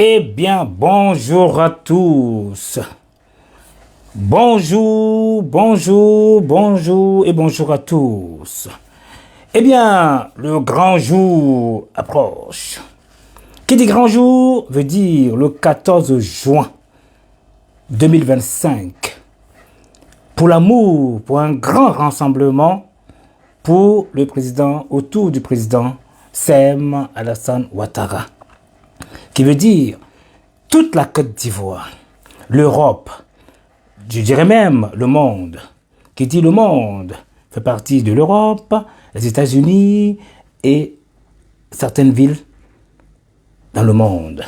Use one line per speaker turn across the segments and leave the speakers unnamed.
Eh bien, bonjour à tous. Bonjour, bonjour, bonjour et bonjour à tous. Eh bien, le grand jour approche. Qui dit grand jour veut dire le 14 juin 2025. Pour l'amour, pour un grand rassemblement pour le président, autour du président Sem Alassane Ouattara. Qui veut dire toute la Côte d'Ivoire, l'Europe, je dirais même le monde. Qui dit le monde fait partie de l'Europe, les États-Unis et certaines villes dans le monde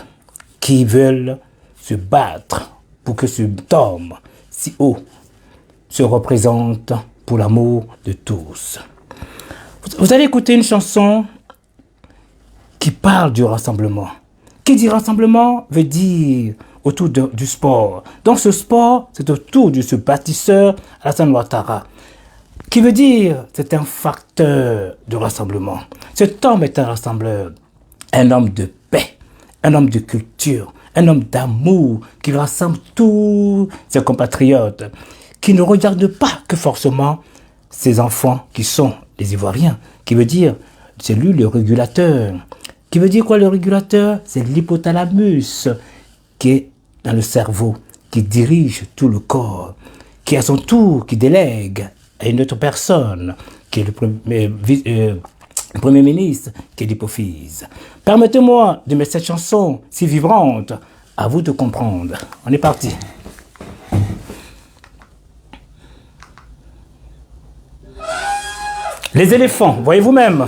qui veulent se battre pour que ce homme si haut se représente pour l'amour de tous. Vous allez écouter une chanson qui parle du rassemblement. Qui dit rassemblement veut dire autour du sport. Donc ce sport, c'est autour de ce bâtisseur Alassane Ouattara. Qui veut dire c'est un facteur de rassemblement. Cet homme est un rassembleur, un homme de paix, un homme de culture, un homme d'amour qui rassemble tous ses compatriotes, qui ne regarde pas que forcément ses enfants qui sont les Ivoiriens. Qui veut dire c'est lui le régulateur. Qui veut dire quoi le régulateur? C'est l'hypothalamus qui est dans le cerveau, qui dirige tout le corps, qui à son tour, qui délègue à une autre personne, qui est le premier ministre, qui est l'hypophyse. Permettez-moi de mettre cette chanson si vibrante, à vous de comprendre. On est parti. Les éléphants, voyez vous-même.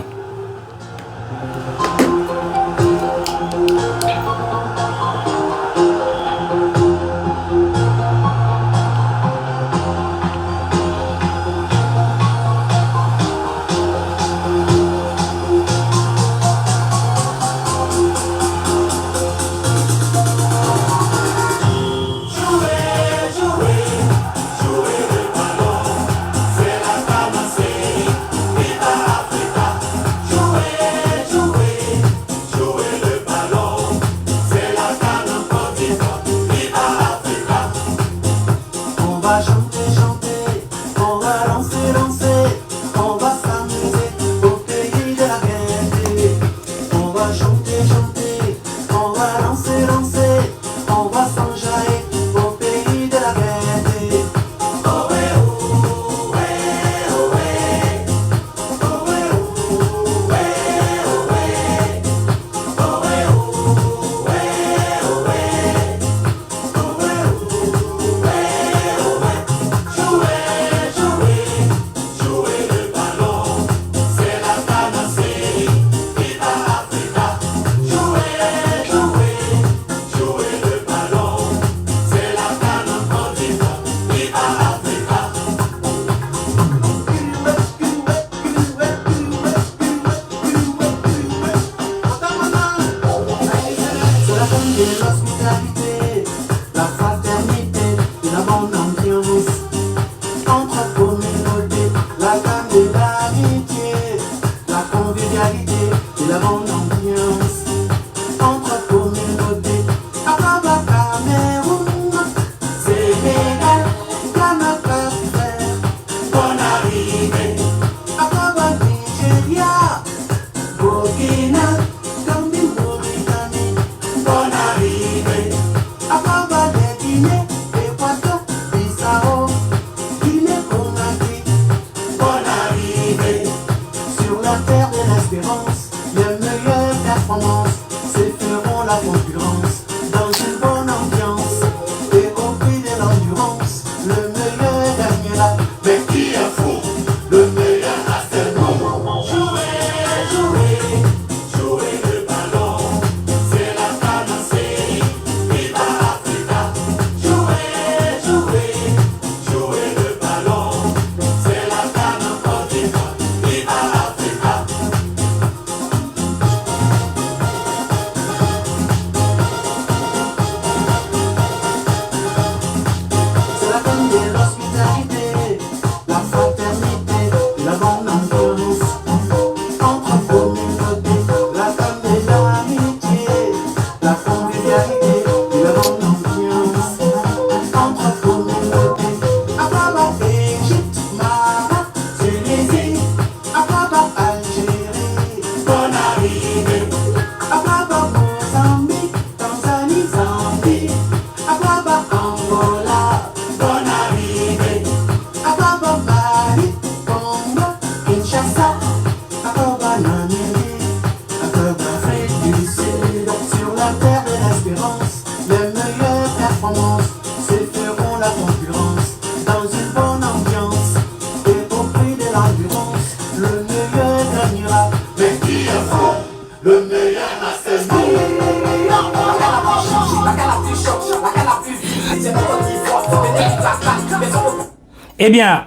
Eh bien,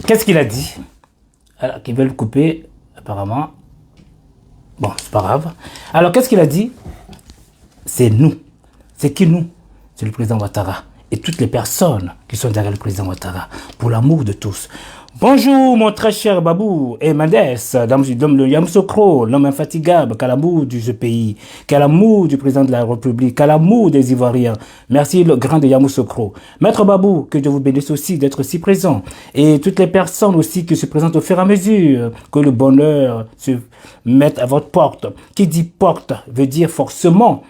qu'est-ce qu'il a dit? Alors, qu'ils veulent couper, apparemment. Bon, c'est pas grave. Alors, qu'est-ce qu'il a dit? C'est nous. C'est qui nous? C'est le président Ouattara et toutes les personnes qui sont derrière le président Ouattara, pour l'amour de tous. Bonjour mon très cher Babou et Mendes, l'homme de Yamoussoukro, l'homme infatigable, quel amour du pays, quel amour du président de la République, quel amour des Ivoiriens. Merci le grand de Yamoussoukro. Maître Babou, que Dieu vous bénisse aussi d'être si présent. Et toutes les personnes aussi qui se présentent au fur et à mesure, que le bonheur se mette à votre porte. Qui dit porte veut dire forcément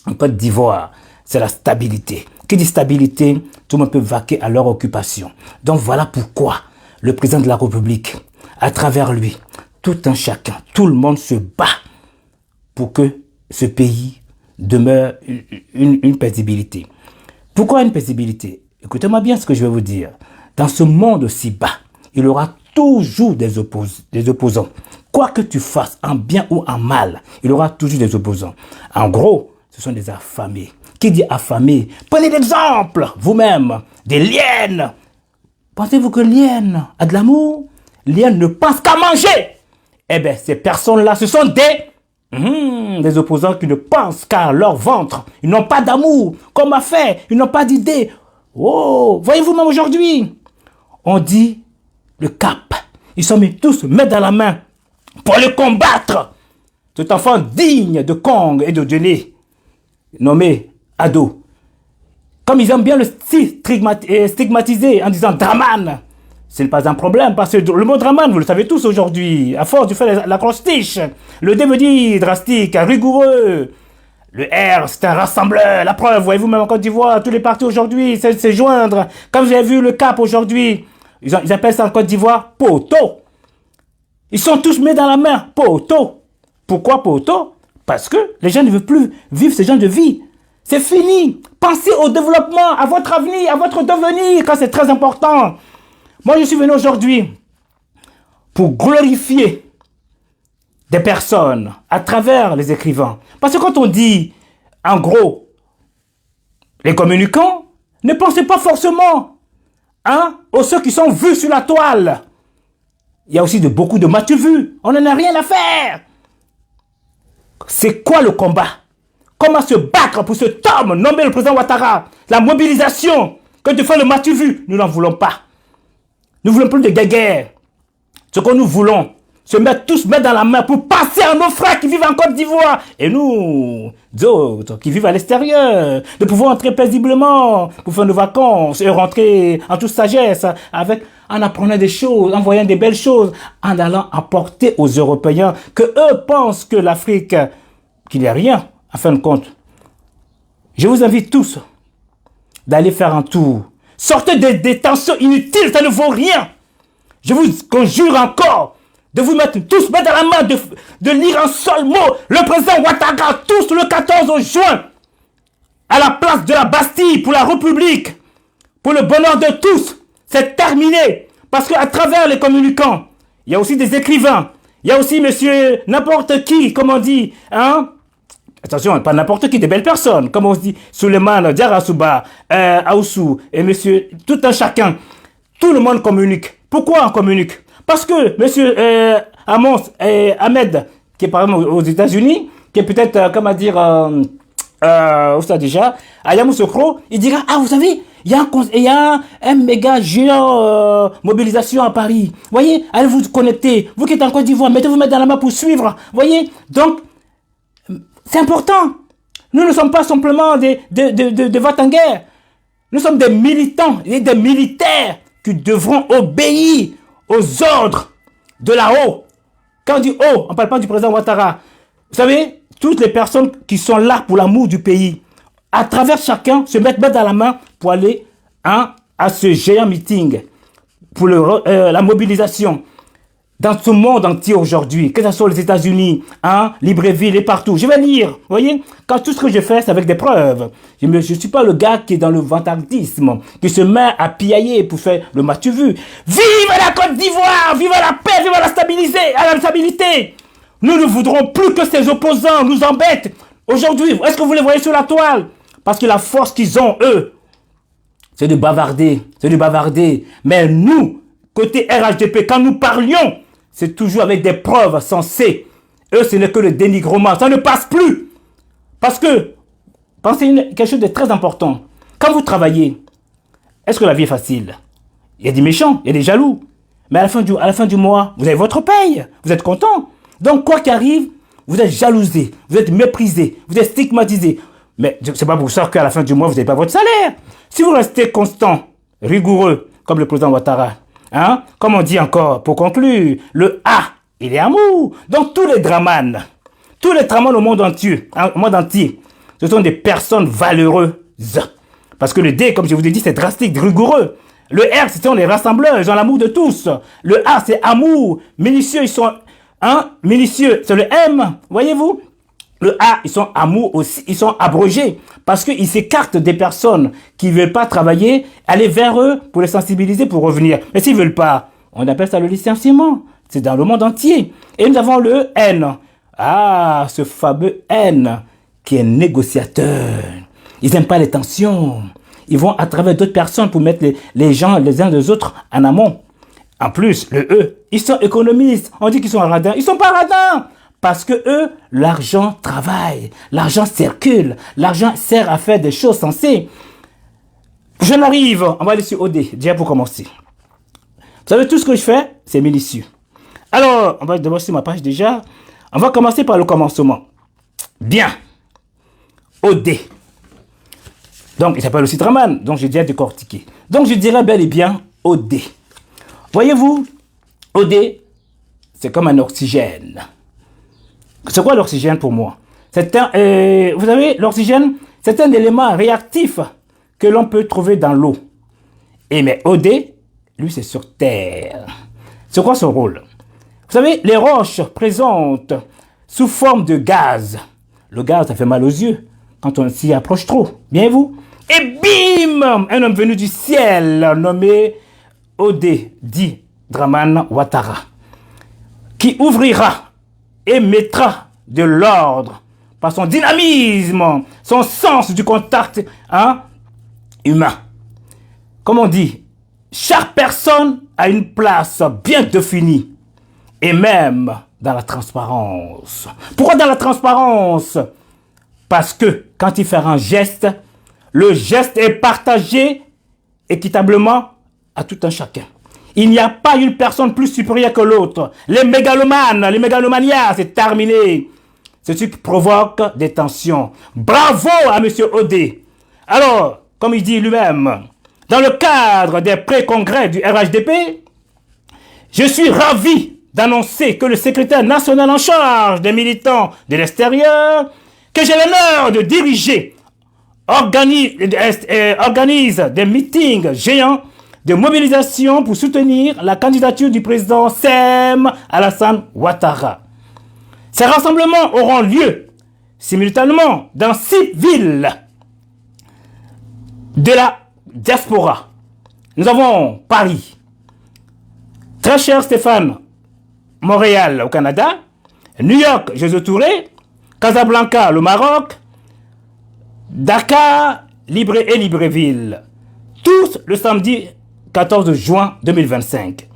en Côte d'Ivoire, c'est la stabilité. Qui dit stabilité, tout le monde peut vaquer à leur occupation. Donc voilà pourquoi le président de la République, à travers lui, tout un chacun, tout le monde se bat pour que ce pays demeure une paisibilité. Pourquoi une paisibilité? Écoutez-moi bien ce que je vais vous dire. Dans ce monde aussi bas, il y aura toujours des opposants. Quoi que tu fasses, en bien ou en mal, il y aura toujours des opposants. En gros, ce sont des affamés. Qui dit affamé? Prenez l'exemple, vous-même, des liènes. Pensez-vous que Lienne a de l'amour? Lienne ne pense qu'à manger. Eh bien, ces personnes-là, ce sont des opposants qui ne pensent qu'à leur ventre. Ils n'ont pas d'amour, comme a fait. Ils n'ont pas d'idée. Oh, voyez-vous même aujourd'hui, on dit le cap. Ils sont mis tous main dans la main pour le combattre. Cet enfant digne de Kong et de Djené, nommé Ado. Comme ils aiment bien le stigmatiser en disant Draman, ce n'est pas un problème parce que le mot Draman, vous le savez tous aujourd'hui, à force de faire l'acrostiche, le D veut dire drastique, rigoureux. Le R, c'est un rassembleur. La preuve, voyez-vous, même en Côte d'Ivoire, tous les partis aujourd'hui, c'est joindre. Comme vous avez vu le CAP aujourd'hui, ils appellent ça en Côte d'Ivoire poteau. Ils sont tous mis dans la main, poteau. Pourquoi poteau? Parce que les gens ne veulent plus vivre ce genre de vie. C'est fini. Pensez au développement, à votre avenir, à votre devenir, quand c'est très important. Moi, je suis venu aujourd'hui pour glorifier des personnes à travers les écrivains. Parce que quand on dit, en gros, les communicants, ne pensez pas forcément aux ceux qui sont vus sur la toile. Il y a aussi beaucoup de m'as-tu vu. On n'en a rien à faire. C'est quoi le combat? Comment se battre pour cet homme nommé le président Ouattara? La mobilisation que de faire le m'as-tu vu, nous n'en voulons pas. Nous ne voulons plus de guerre. Ce que nous voulons, se mettre tous dans la main pour passer à nos frères qui vivent en Côte d'Ivoire. Et nous, d'autres, qui vivent à l'extérieur, de pouvoir entrer paisiblement pour faire nos vacances et rentrer en toute sagesse en apprenant des choses, en voyant des belles choses, en allant apporter aux Européens que eux pensent que l'Afrique, qu'il n'y a rien. En fin de compte, je vous invite tous d'aller faire un tour. Sortez des détentions inutiles, ça ne vaut rien. Je vous conjure encore de vous mettre tous dans la main, de lire un seul mot. Le président Ouattara, tous le 14 juin, à la place de la Bastille pour la République, pour le bonheur de tous. C'est terminé. Parce qu'à travers les communicants, il y a aussi des écrivains. Il y a aussi monsieur n'importe qui, comme on dit, attention, pas n'importe qui, des belles personnes, comme on se dit, Souleymane, Diarasouba, Aoussou, et monsieur, tout un chacun. Tout le monde communique. Pourquoi on communique? Parce que monsieur Amos et Ahmed, qui est par exemple aux États-Unis, qui est peut-être, comment dire, où ça déjà, à Yamoussoukro, il dira, vous savez, il y a un méga géant mobilisation à Paris. Voyez, allez vous connecter. Vous qui êtes en Côte d'Ivoire, mettez-vous dans la main pour suivre. Voyez, donc, c'est important. Nous ne sommes pas simplement des va-t-en-guerre. Nous sommes des militants et des militaires qui devront obéir aux ordres de là-haut. Quand on dit haut, on ne parle pas du président Ouattara. Vous savez, toutes les personnes qui sont là pour l'amour du pays, à travers chacun, se mettent dans la main pour aller à ce géant meeting, pour la mobilisation. Dans ce monde entier aujourd'hui, que ce soit les États-Unis, Libreville et partout. Je vais lire, vous voyez, quand tout ce que je fais, c'est avec des preuves. Je ne suis pas le gars qui est dans le vantardisme, qui se met à piailler pour faire le m'as-tu vu. Vive la Côte d'Ivoire, vive la paix, vive la stabilité. Nous ne voudrons plus que ces opposants nous embêtent. Aujourd'hui, est-ce que vous les voyez sur la toile? Parce que la force qu'ils ont, eux, c'est de bavarder, c'est de bavarder. Mais nous, côté RHDP, quand nous parlions, c'est toujours avec des preuves sensées. Eux, ce n'est que le dénigrement. Ça ne passe plus. Parce que, pensez quelque chose de très important. Quand vous travaillez, est-ce que la vie est facile? Il y a des méchants, il y a des jaloux. Mais à la fin du mois, vous avez votre paye. Vous êtes content. Donc, quoi qu'il arrive, vous êtes jalousé, vous êtes méprisé, vous êtes stigmatisé. Mais ce n'est pas pour ça qu'à la fin du mois, vous n'avez pas votre salaire. Si vous restez constant, rigoureux, comme le président Ouattara, hein, comme on dit encore, pour conclure, le A, il est amour. Donc, tous les dramanes au monde entier, ce sont des personnes valeureuses. Parce que le D, comme je vous ai dit, c'est drastique, rigoureux. Le R, ce sont les rassembleurs, ils ont l'amour de tous. Le A, c'est amour. Minutieux, ils sont... minutieux, c'est le M, voyez-vous. Le A, ils sont amour aussi, ils sont abrogés. Parce qu'ils s'écartent des personnes qui ne veulent pas travailler, aller vers eux pour les sensibiliser pour revenir. Mais s'ils ne veulent pas, on appelle ça le licenciement. C'est dans le monde entier. Et nous avons le N. Ah, ce fameux N qui est négociateur. Ils n'aiment pas les tensions. Ils vont à travers d'autres personnes pour mettre les gens les uns des autres en amont. En plus, le E, ils sont économistes. On dit qu'ils sont radins. Ils ne sont pas radins. Parce que eux, l'argent travaille. L'argent circule. L'argent sert à faire des choses sensées. Je n'arrive. On va aller sur OD, déjà pour commencer. Vous savez, tout ce que je fais, c'est minutieux. Alors, on va d'abord sur ma page déjà. On va commencer par le commencement. Bien. OD. Donc, il s'appelle aussi Draman. Donc, j'ai déjà décortiqué. Donc, je dirais bel et bien OD. Voyez-vous, OD, c'est comme un oxygène. C'est quoi l'oxygène pour moi? Vous savez, l'oxygène, c'est un élément réactif que l'on peut trouver dans l'eau. Et mais OD, lui, c'est sur Terre. C'est quoi son rôle? Vous savez, les roches présentent sous forme de gaz. Le gaz, ça fait mal aux yeux quand on s'y approche trop. Bien vous? Et bim! Un homme venu du ciel nommé OD, dit Dramane Ouattara, qui ouvrira et mettra de l'ordre par son dynamisme, son sens du contact humain. Comme on dit, chaque personne a une place bien définie et même dans la transparence. Pourquoi dans la transparence? Parce que quand il fait un geste, le geste est partagé équitablement à tout un chacun. Il n'y a pas une personne plus supérieure que l'autre. Les mégalomanias, c'est terminé. Ceci provoque des tensions. Bravo à M. Odé. Alors, comme il dit lui-même, dans le cadre des pré-congrès du RHDP, je suis ravi d'annoncer que le secrétaire national en charge des militants de l'extérieur, que j'ai l'honneur de diriger, organise des meetings géants de mobilisation pour soutenir la candidature du président Sem Alassane Ouattara. Ces rassemblements auront lieu simultanément dans 6 villes de la diaspora. Nous avons Paris, très cher Stéphane, Montréal au Canada, New York, José Touré, Casablanca, le Maroc, Dakar, Libreville. Tous le samedi 14 juin 2025.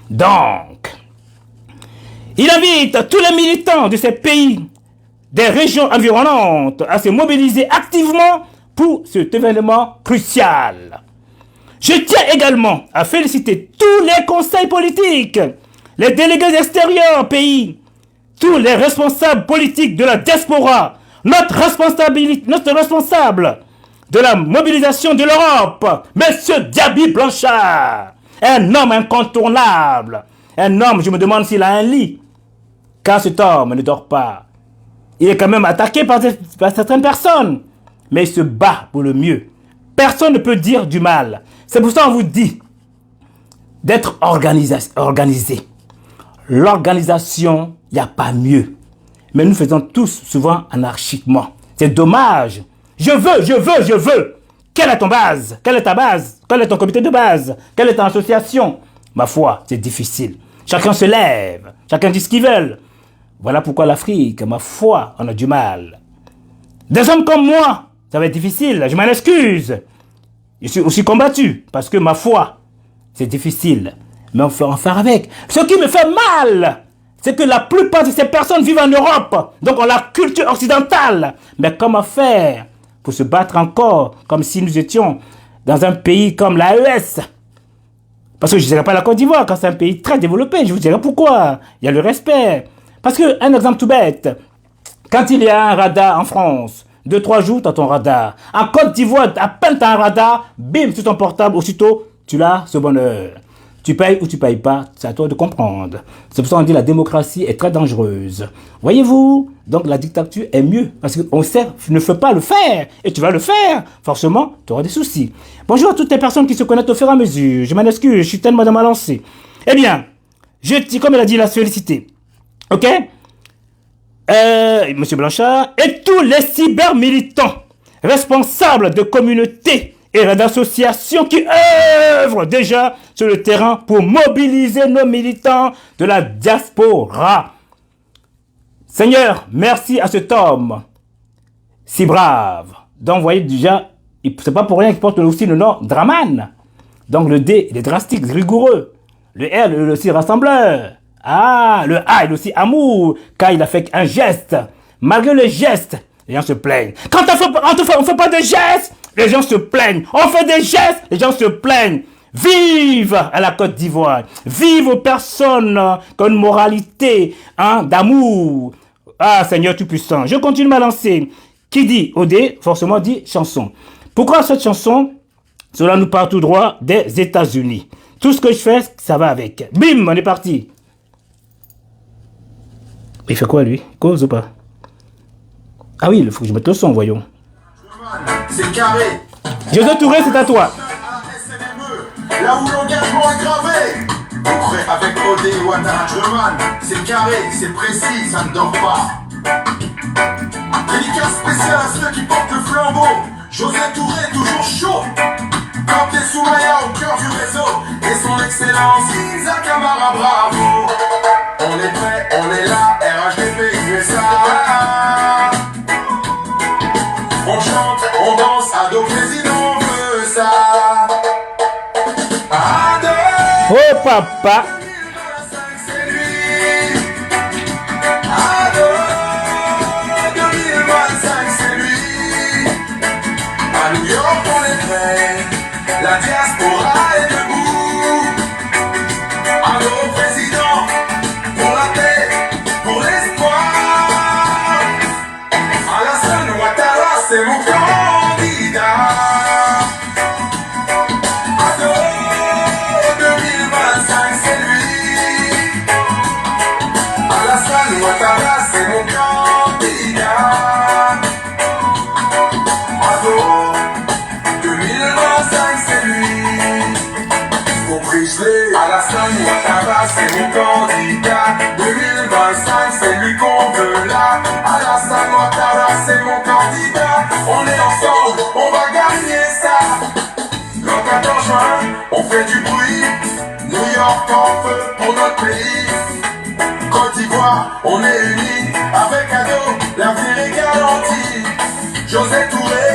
Donc, il invite tous les militants de ces pays, des régions environnantes, à se mobiliser activement pour cet événement crucial. Je tiens également à féliciter tous les conseils politiques, les délégués extérieurs au pays, tous les responsables politiques de la diaspora, notre responsable de la mobilisation de l'Europe, M. Diaby Blanchard, un homme incontournable, un homme, je me demande s'il a un lit, car cet homme ne dort pas. Il est quand même attaqué par certaines personnes, mais il se bat pour le mieux. Personne ne peut dire du mal. C'est pour ça qu'on vous dit d'être organisé. L'organisation, il n'y a pas mieux. Mais nous faisons tous souvent anarchiquement. C'est dommage. Je veux. Quelle est ton base? Quelle est ta base? Quel est ton comité de base? Quelle est ton association? Ma foi, c'est difficile. Chacun se lève. Chacun dit ce qu'il veut. Voilà pourquoi l'Afrique, ma foi, en a du mal. Des hommes comme moi, ça va être difficile, je m'en excuse. Je suis aussi combattu, parce que ma foi, c'est difficile. Mais on peut en faire avec. Ce qui me fait mal, c'est que la plupart de ces personnes vivent en Europe. Donc on a la culture occidentale. Mais comment faire pour se battre encore comme si nous étions dans un pays comme l'AES? Parce que je ne dirais pas la Côte d'Ivoire, quand c'est un pays très développé. Je vous dirai pourquoi. Il y a le respect. Parce que, un exemple tout bête, quand il y a un radar en France, 2-3 jours, tu as ton radar. En Côte d'Ivoire, à peine tu as un radar, bim, sur ton portable, aussitôt, tu l'as ce bonheur. Tu payes ou tu payes pas, c'est à toi de comprendre. C'est pour ça qu'on dit que la démocratie est très dangereuse. Voyez-vous? Donc la dictature est mieux, parce qu'on sait, ne faut pas le faire, et tu vas le faire, forcément, tu auras des soucis. Bonjour à toutes les personnes qui se connaissent au fur et à mesure. Je m'en excuse, je suis tellement dans ma lancée. Eh bien, je dis, comme elle a dit, la félicité. Ok? Monsieur Blanchard, et tous les cybermilitants responsables de communautés et d'associations qui œuvrent déjà sur le terrain pour mobiliser nos militants de la diaspora. Seigneur, merci à cet homme si brave. Donc, vous voyez déjà, c'est pas pour rien qu'il porte aussi le nom Draman. Donc, le D, il est drastique, rigoureux. Le R, il est aussi rassembleur. Ah, le A, il est aussi amour, car il a fait un geste. Malgré le geste, les gens se plaignent. Quand on fait pas de gestes, les gens se plaignent. On fait des gestes, les gens se plaignent. Vive à la Côte d'Ivoire. Vive aux personnes qui ont une moralité d'amour. Ah, Seigneur Tout-Puissant. Je continue ma lancée. Qui dit OD, forcément dit chanson. Pourquoi cette chanson? Cela nous part tout droit des États-Unis. Tout ce que je fais, ça va avec. Bim, on est parti. Il fait quoi, lui? Cause ou pas? Ah oui, il faut que je mette le son, voyons.
C'est carré.
José Touré, c'est à toi.
Là où l'engagement est gravé. Concret avec OD et Ouattara. C'est carré, c'est précis, ça ne dort pas. Dédicace spéciale à ceux qui portent le flambeau. José Touré, toujours chaud. Quand Soumaya au cœur du réseau. Et son excellence, Isaac Amara, bravo. On est prêt, on est là, RHDP, USA. On chante, on danse, Ado président veut ça. Ado,
Oh, papa.
2025, c'est lui. Ado, 2025, c'est lui. À New York, on est prêt. La diaspora est debout. Ado président, pour la paix, pour l'espoir. Alassane Ouattara, c'est mon candidat. Ado, 2025, c'est lui. Alassane Ouattara, c'est mon candidat. Ado, 2025, c'est lui. Compris-les, Alassane Ouattara, c'est mon candidat. 2025, c'est lui qu'on veut là. Alassane Ouattara, c'est mon candidat. On est ensemble, on va gagner ça. Le 14 juin, on fait du bruit. New York en feu pour notre pays. Côte d'Ivoire, on est unis. Avec Ado, l'avenir est garanti. José Touré,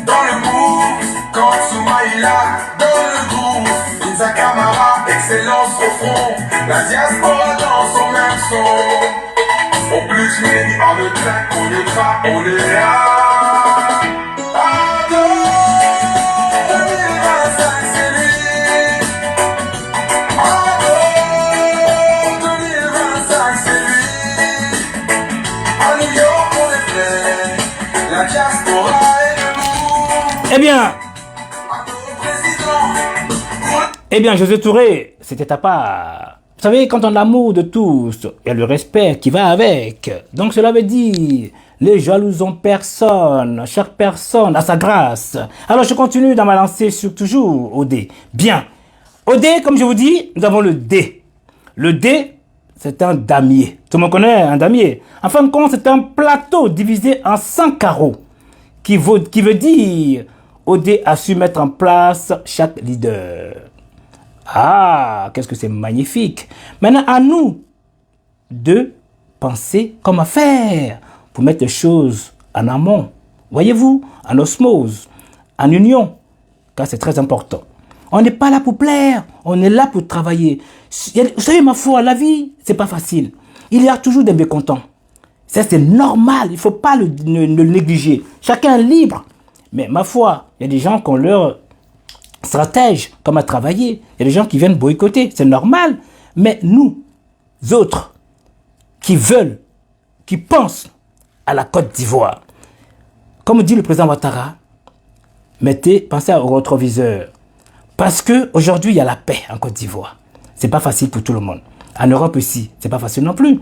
dans le mouvement. Quand Soumaïla, dans le groupe. Isaac Amara, excellence au front. La diaspora dans son même son. Au plus mini, en le track, on est pas, on est là. Ado, 2025, c'est lui. Ado, 2025, c'est lui. À New York, on est prêt. La diaspora est debout.
Eh bien,
Ado président.
eh bien, José Touré, c'était ta part. Vous savez, quand on a l'amour de tous, il y a le respect qui va avec. Donc cela veut dire, les jalousons personne, chaque personne a sa grâce. Alors je continue dans ma lancée sur toujours au D. Bien. Au D, comme je vous dis, nous avons le D. Le D, c'est un damier. Tout le monde connaît un damier. En fin de compte, c'est un plateau divisé en 100 carreaux. Qui veut dire, OD a su mettre en place chaque leader. Ah, qu'est-ce que c'est magnifique. Maintenant, à nous de penser comment faire pour mettre les choses en amont. Voyez-vous, en osmose, en union, car c'est très important. On n'est pas là pour plaire, on est là pour travailler. Vous savez, ma foi, la vie, c'est pas facile. Il y a toujours des mécontents. Ça, c'est normal, il ne faut pas le négliger. Chacun est libre. Mais ma foi, il y a des gens qui ont leur stratège, comme à travailler. Il y a des gens qui viennent boycotter, c'est normal. Mais nous, autres, qui veulent, qui pensent à la Côte d'Ivoire, comme dit le président Ouattara, pensez au rétroviseur. Parce qu'aujourd'hui, il y a la paix en Côte d'Ivoire. Ce n'est pas facile pour tout le monde. En Europe ici, ce n'est pas facile non plus.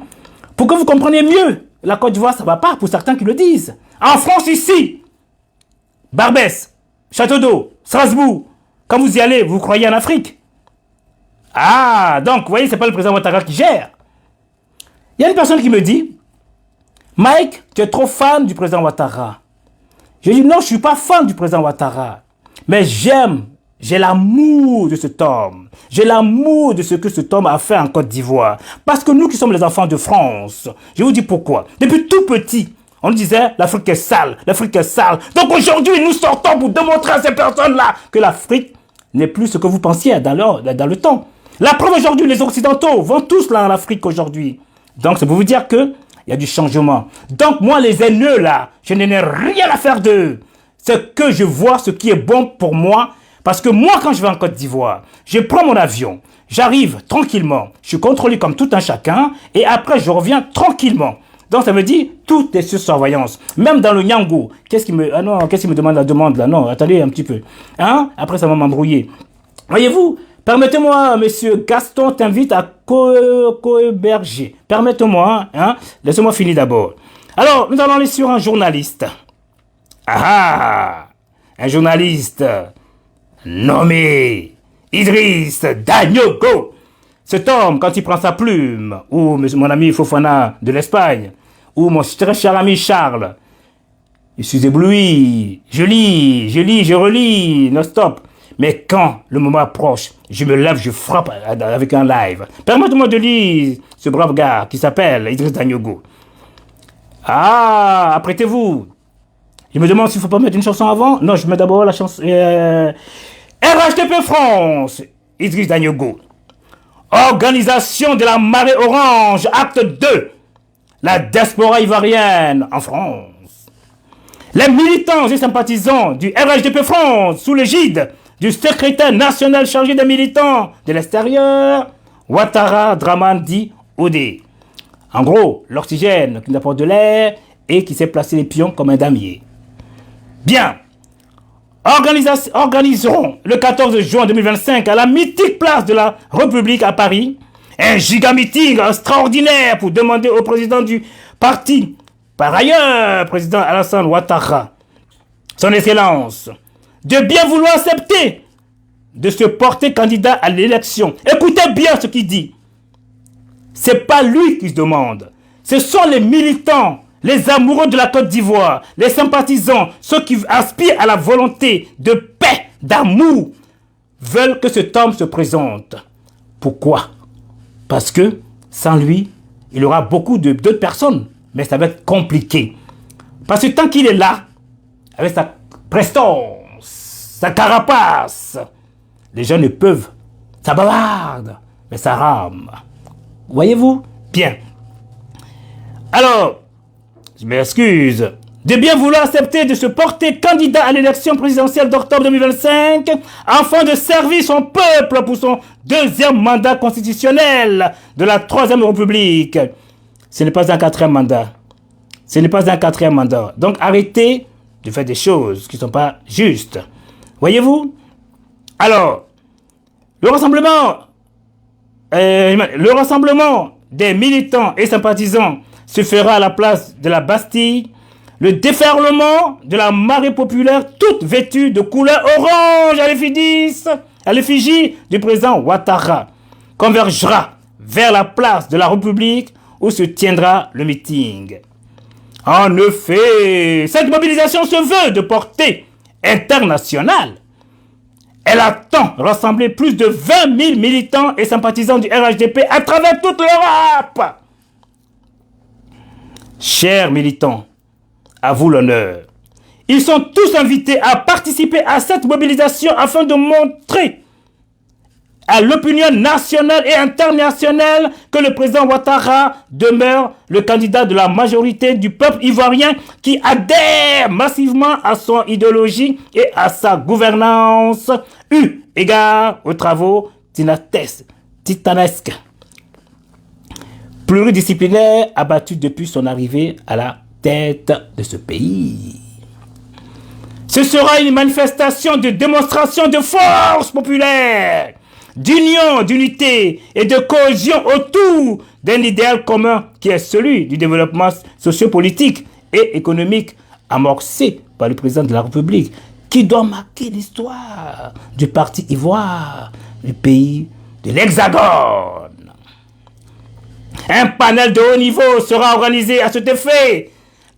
Pour que vous compreniez mieux, la Côte d'Ivoire, ça ne va pas pour certains qui le disent. En France ici, Barbès, Château d'Eau, Strasbourg, quand vous y allez, vous croyez en Afrique. Ah, donc, vous voyez, ce n'est pas le président Ouattara qui gère. Il y a une personne qui me dit, Mike, tu es trop fan du président Ouattara. Je dis, non, je ne suis pas fan du président Ouattara. Mais j'ai l'amour de cet homme. J'ai l'amour de ce que cet homme a fait en Côte d'Ivoire. Parce que nous qui sommes les enfants de France, je vous dis pourquoi. Depuis tout petit, on nous disait, l'Afrique est sale, l'Afrique est sale. Donc aujourd'hui, nous sortons pour démontrer à ces personnes-là que l'Afrique n'est plus ce que vous pensiez dans le temps. La preuve aujourd'hui, les Occidentaux vont tous là en Afrique aujourd'hui. Donc c'est pour vous dire qu'il y a du changement. Donc moi, les haineux là, je n'ai rien à faire d'eux. C'est que je vois ce qui est bon pour moi. Parce que moi, quand je vais en Côte d'Ivoire, je prends mon avion, j'arrive tranquillement, je suis contrôlé comme tout un chacun, et après je reviens tranquillement. Donc ça veut dire, tout est sur surveillance. Même dans le Nyangou, qu'est-ce qu'il me demande la demande là? Non, attendez un petit peu. Hein? Après ça va m'embrouiller. Voyez-vous, permettez-moi, monsieur Gaston t'invite à Coeberger. Permettez-moi, hein? Laissez-moi finir d'abord. Alors, nous allons aller sur un journaliste. Ah! Un journaliste nommé Idriss Dagnogo. Cet homme, quand il prend sa plume, ou mon ami Fofana de l'Espagne, ou mon très cher ami Charles, je suis ébloui, je lis, je relis, non-stop. Mais quand le moment approche, je me lève, je frappe avec un live. Permettez-moi de lire ce brave gars qui s'appelle Idriss Dagnogo. Ah, apprêtez-vous. Je me demande s'il ne faut pas mettre une chanson avant. Non, je mets d'abord la chanson... RHDP France, Idriss Dagnogo. Organisation de la marée orange, acte 2. La diaspora ivoirienne en France. Les militants et sympathisants du RHDP France, sous l'égide du secrétaire national chargé des militants de l'extérieur, Ouattara Draman dit Odé. En gros, l'oxygène qui apporte de l'air et qui s'est placé les pions comme un damier. Bien. Organiseront le 14 juin 2025 à la mythique place de la République à Paris un giga-meeting extraordinaire pour demander au président du parti, par ailleurs, président Alassane Ouattara, son excellence, de bien vouloir accepter de se porter candidat à l'élection. Écoutez bien ce qu'il dit. C'est pas lui qui se demande. Ce sont les militants, les amoureux de la Côte d'Ivoire, les sympathisants, ceux qui aspirent à la volonté de paix, d'amour, veulent que cet homme se présente. Pourquoi? Parce que sans lui, il y aura beaucoup d'autres personnes, mais ça va être compliqué. Parce que tant qu'il est là, avec sa prestance, sa carapace, les gens ne peuvent. Ça bavarde, mais ça rame. Voyez-vous? Bien. Alors, je m'excuse de bien vouloir accepter de se porter candidat à l'élection présidentielle d'octobre 2025 afin de servir son peuple pour son deuxième mandat constitutionnel de la Troisième République. Ce n'est pas un quatrième mandat. Ce n'est pas un quatrième mandat. Donc arrêtez de faire des choses qui ne sont pas justes. Voyez-vous? Alors, le rassemblement des militants et sympathisants se fera à la place de la Bastille. Le déferlement de la marée populaire, toute vêtue de couleur orange à l'effigie du président Ouattara, convergera vers la place de la République où se tiendra le meeting. En effet, cette mobilisation se veut de portée internationale. Elle attend rassembler plus de 20 000 militants et sympathisants du RHDP à travers toute l'Europe. Chers militants, à vous l'honneur. Ils sont tous invités à participer à cette mobilisation afin de montrer à l'opinion nationale et internationale que le président Ouattara demeure le candidat de la majorité du peuple ivoirien qui adhère massivement à son idéologie et à sa gouvernance, eu égard aux travaux titanesques, pluridisciplinaires abattus depuis son arrivée à la tête de ce pays. Ce sera une manifestation de démonstration de force populaire, d'union, d'unité et de cohésion autour d'un idéal commun qui est celui du développement sociopolitique et économique amorcé par le président de la République, qui doit marquer l'histoire du parti ivoire, du pays de l'Hexagone. Un panel de haut niveau sera organisé à cet effet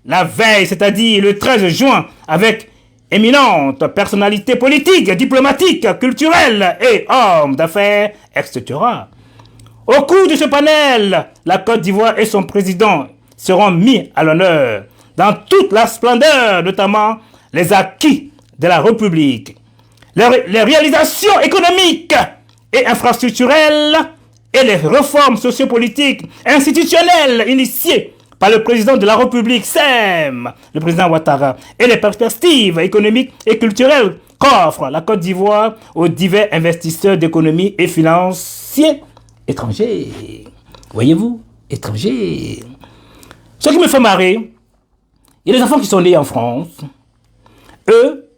la veille, c'est-à-dire le 13 juin, avec éminentes personnalités politiques, diplomatiques, culturelles et hommes d'affaires, etc. Au cours de ce panel, la Côte d'Ivoire et son président seront mis à l'honneur dans toute la splendeur, notamment les acquis de la République, les réalisations économiques et infrastructurelles et les réformes sociopolitiques institutionnelles initiées par le président de la République, SEM, le président Ouattara, et les perspectives économiques et culturelles qu'offre la Côte d'Ivoire aux divers investisseurs d'économie et financiers étrangers. Voyez-vous, étrangers. Ce qui me fait marrer, il y a des enfants qui sont nés en France. Eux,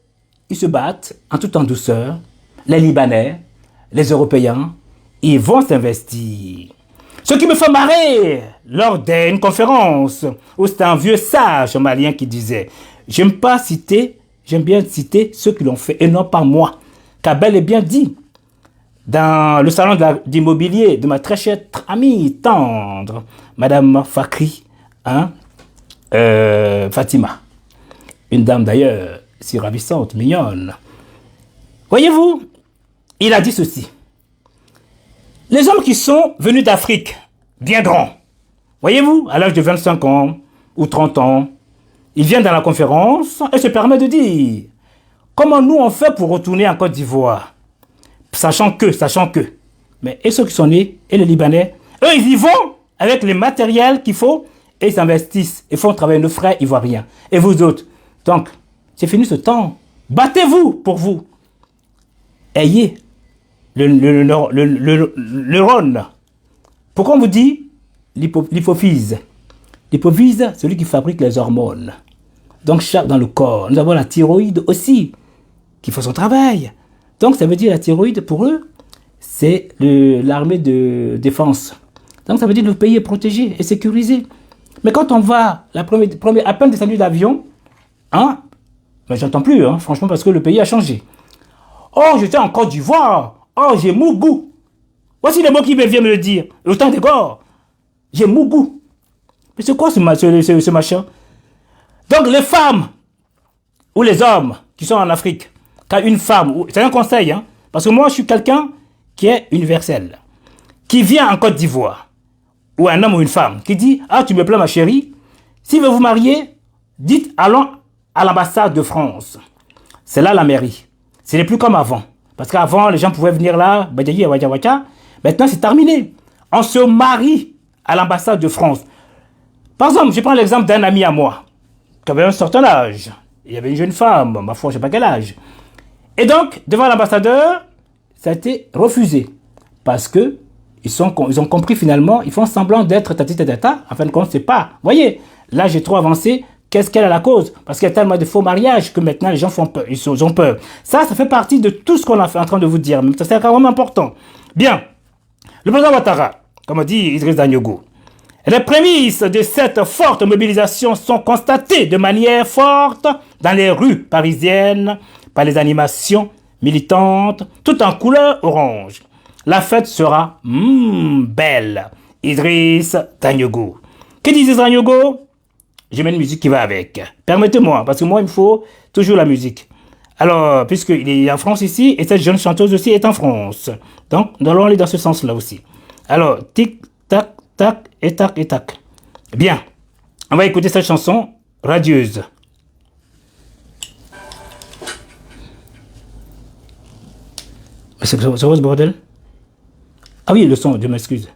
ils se battent en toute en douceur. Les Libanais, les Européens, ils vont s'investir. Ce qui me fait marrer, lors d'une conférence où c'était un vieux sage malien qui disait « J'aime bien citer ceux qui l'ont fait et non pas moi ». Car bel et bien dit, dans le salon d'immobilier de ma très chère amie tendre, Madame Fakri, Fatima, une dame d'ailleurs si ravissante, mignonne. Voyez-vous, il a dit ceci. Les hommes qui sont venus d'Afrique viendront. Voyez-vous, à l'âge de 25 ans ou 30 ans, ils viennent dans la conférence et se permettent de dire comment nous on fait pour retourner en Côte d'Ivoire. Sachant que. Mais et ceux qui sont nés, et les Libanais, eux ils y vont avec les matériels qu'il faut et ils investissent et font travailler nos frères ivoiriens. Et vous autres, donc, c'est fini ce temps. Battez-vous pour vous. Ayez le neurone. Pourquoi on vous dit l'hypophyse? L'hypophyse, c'est celui qui fabrique les hormones. Donc, chaque dans le corps. Nous avons la thyroïde aussi, qui fait son travail. Donc, ça veut dire la thyroïde, pour eux, c'est l'armée de défense. Donc, ça veut dire que le pays est protégé et sécurisé. Mais quand on va, à peine descendu d'avion, mais j'entends plus, franchement, parce que le pays a changé. Oh, j'étais en Côte d'Ivoire. Oh, j'ai mou goût. Voici les mots qui viennent me le dire. Le temps des corps. J'ai mou goût. Mais c'est quoi ce machin? Donc, les femmes ou les hommes qui sont en Afrique, quand une femme, c'est un conseil, parce que moi, je suis quelqu'un qui est universel, qui vient en Côte d'Ivoire, ou un homme ou une femme, qui dit, tu me plais ma chérie, s'il veut vous marier, dites, allons à l'ambassade de France. C'est là la mairie. Ce n'est plus comme avant. Parce qu'avant, les gens pouvaient venir là, maintenant c'est terminé. On se marie à l'ambassade de France. Par exemple, je prends l'exemple d'un ami à moi, qui avait un certain âge. Il y avait une jeune femme, ma foi, je ne sais pas quel âge. Et donc, devant l'ambassadeur, ça a été refusé. Parce que ils ont compris finalement, ils font semblant d'être tata. En fin de compte, c'est pas. Vous voyez, là j'ai trop avancé. Qu'est-ce qu'elle a la cause? Parce qu'il y a tellement de faux mariages que maintenant les gens font peur, ils ont peur. Ça fait partie de tout ce qu'on est en train de vous dire. C'est quand même important. Bien. Le président Ouattara, comme a dit Idriss Danyogo, les prémices de cette forte mobilisation sont constatées de manière forte dans les rues parisiennes par les animations militantes, tout en couleur orange. La fête sera belle. Idriss Danyogo. Que dit Idriss Danyogo? Je mets une musique qui va avec. Permettez-moi, parce que moi, il me faut toujours la musique. Alors, puisqu'il est en France ici, et cette jeune chanteuse aussi est en France. Donc, nous allons aller dans ce sens-là aussi. Alors, tic, tac, tac, et tac, et tac. Bien. On va écouter cette chanson radieuse. C'est quoi ce bordel? Ah oui, le son, je m'excuse.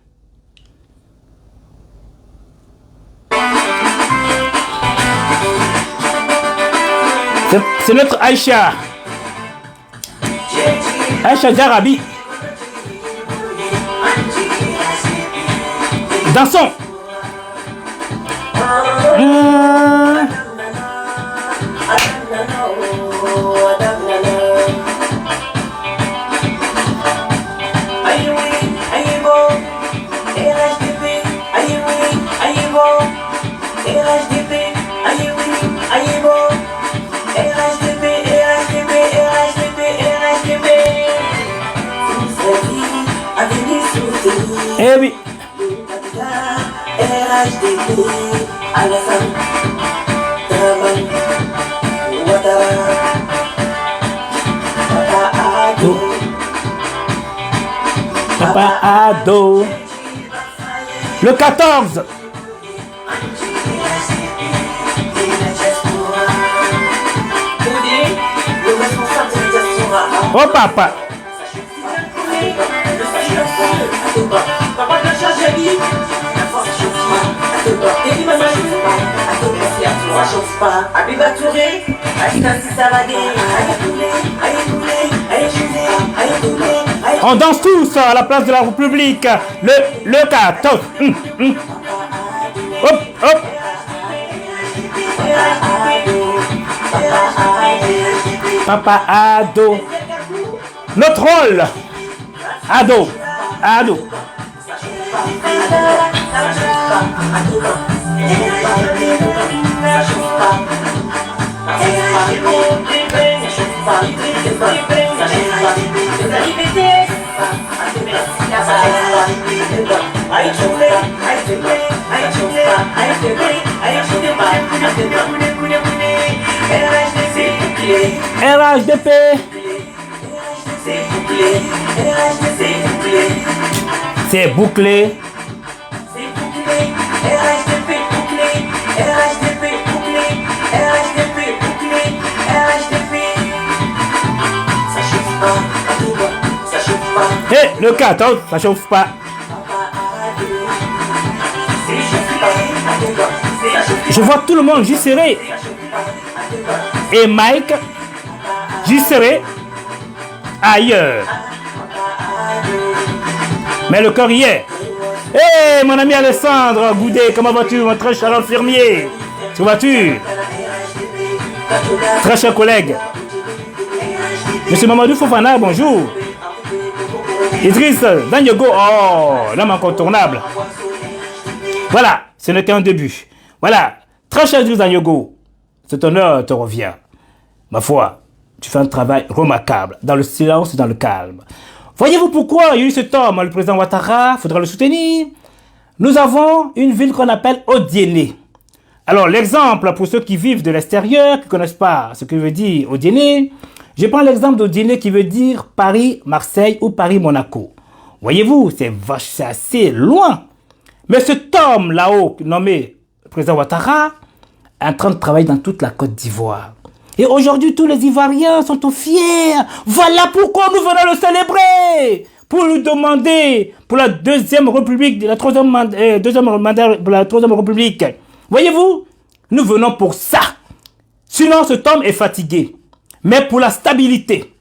C'est notre Aïcha. Aïcha Darabi. Dansons. Eh oui. Papa Ado. Le 14. Oh papa. On danse tous à la place de la République. Le 14. Hop, hop. Papa Ado. Notre rôle. Ado. Ado. RHDP. C'est bouclé. Hey, le 14, ça chauffe pas. Je vois tout le monde, j'y serai. Et Mike, j'y serai ailleurs. Mais le corps y est. Hé, mon ami Alessandre Goudet, comment vas-tu, mon très cher infirmier? Comment vas-tu? Très cher collègue. Monsieur Mamadou Fofana, bonjour. Idriss Danyogo, oh, l'homme incontournable. Voilà, ce n'est qu'un début. Voilà, très cher Idriss Danyogo, cet honneur te revient. Ma foi, tu fais un travail remarquable, dans le silence et dans le calme. Voyez-vous pourquoi il y a eu cet homme, le président Ouattara, il faudra le soutenir. Nous avons une ville qu'on appelle Odiéné. Alors, l'exemple, pour ceux qui vivent de l'extérieur, qui ne connaissent pas ce que veut dire Odiéné, je prends l'exemple d'Odiéné qui veut dire Paris-Marseille ou Paris-Monaco. Voyez-vous, c'est assez loin. Mais cet homme là-haut, nommé le président Ouattara, est en train de travailler dans toute la Côte d'Ivoire. Et aujourd'hui, tous les Ivoiriens sont tout fiers. Voilà pourquoi nous venons le célébrer. Pour lui demander, pour la deuxième république, la troisième mandat, pour la troisième république. Voyez-vous, nous venons pour ça. Sinon, cet homme est fatigué. Mais pour la stabilité,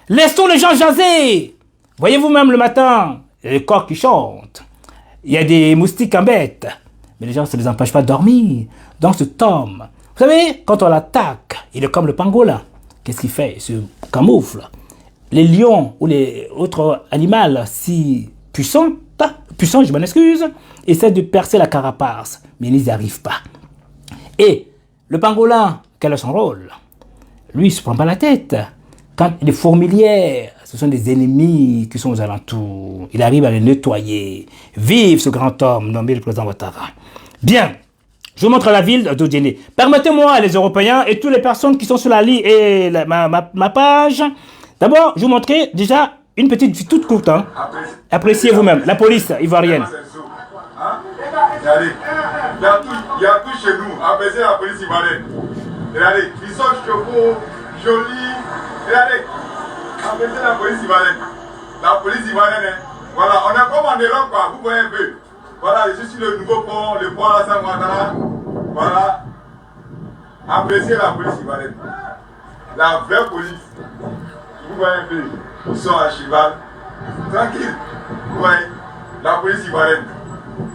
laissons les gens jaser. Voyez-vous, même le matin, il y a les coqs qui chantent. Il y a des moustiques en bête. Mais les gens, ça ne les empêche pas de dormir. Donc cet homme, vous savez, quand on l'attaque, il est comme le pangolin. Qu'est-ce qu'il fait? Il se camoufle. Les lions ou les autres animaux si puissants, je m'en excuse, essaient de percer la carapace, mais ils n'y arrivent pas. Et le pangolin, quel est son rôle? Lui, il ne se prend pas la tête. Quand les fourmilières, ce sont des ennemis qui sont aux alentours, il arrive à les nettoyer. Vive ce grand homme nommé le président Ouattara. Bien, je vous montre la ville d'Odiéné. Permettez-moi, les Européens et toutes les personnes qui sont sur la ligne et ma page, d'abord, je vous montrer déjà une petite vie toute courte. Hein. Appréciez vous-même. La police ivoirienne.
Il y Il y a tout chez nous, apaiser la police ivoirienne. Regardez, ils sont chevaux, jolis. Regardez, apaiser la police ivoirienne. La police ivoirienne, voilà, on est comme en Europe, quoi. Vous voyez un peu. Voilà, je suis sur le nouveau pont, le pont Alassane Ouattara. Voilà. Appréciez la police ivoirienne. La vraie police. Vous voyez un peu. Ils sont à cheval. Tranquille. Vous voyez. La police ivoirienne.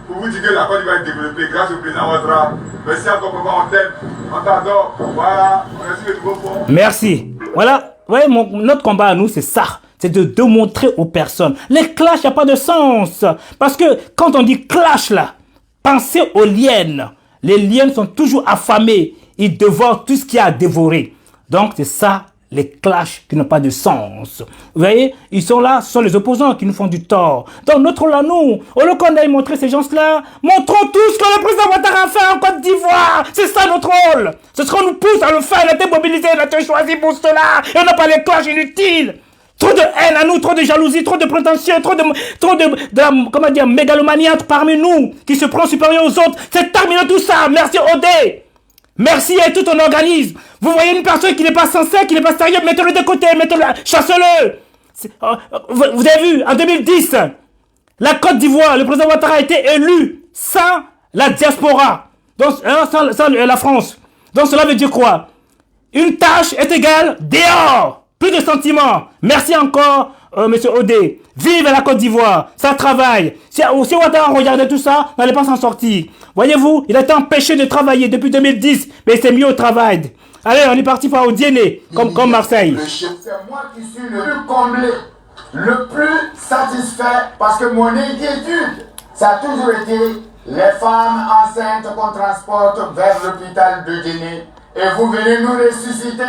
Pour vous dire que la Côte d'Ivoire est développée grâce au président Ouattara. Merci encore pour moi, on t'aime. On t'adore. Voilà. Merci le nouveau pont.
Merci. Voilà. Vous voyez, notre combat à nous, c'est ça. C'est de démontrer aux personnes. Les clashs, il n'y a pas de sens. Parce que quand on dit clash là, pensez aux liens. Les liens sont toujours affamés. Ils dévorent tout ce qu'il y a à dévorer. Donc c'est ça, les clashs qui n'ont pas de sens. Vous voyez, ils sont là, ce sont les opposants qui nous font du tort. Donc notre rôle à nous, au lieu qu'on aille montrer ces gens-là, montrons tout ce que le président Ouattara a fait en Côte d'Ivoire. C'est ça notre rôle. C'est ce qu'on nous pousse à le faire. On a été mobilisés, on a été choisis pour cela. Et on n'a pas les clashs inutiles. Trop de haine à nous, trop de jalousie, trop de prétention, trop de comment dire, mégalomanie parmi nous, qui se prend supérieur aux autres. C'est terminé tout ça. Merci Odé. Merci à tout ton organisme. Vous voyez une personne qui n'est pas sincère, qui n'est pas sérieux, mettez-le de côté, mettez-le, chassez-le. Vous avez vu, en 2010, la Côte d'Ivoire, le président Ouattara a été élu sans la diaspora, donc, sans la France. Donc cela veut dire quoi? Une tâche est égale dehors. Plus de sentiments. Merci encore, monsieur Odé. Vive la Côte d'Ivoire. Ça travaille. Si Ouattara regardait tout ça, on n'allait pas s'en sortir. Voyez-vous, il a été empêché de travailler depuis 2010, mais c'est mieux au travail. Allez, on est parti pour Audiéné, comme Marseille.
C'est moi qui suis le plus comblé, le plus satisfait, parce que mon inquiétude, ça a toujours été les femmes enceintes qu'on transporte vers l'hôpital de Guinée. Et vous venez nous ressusciter.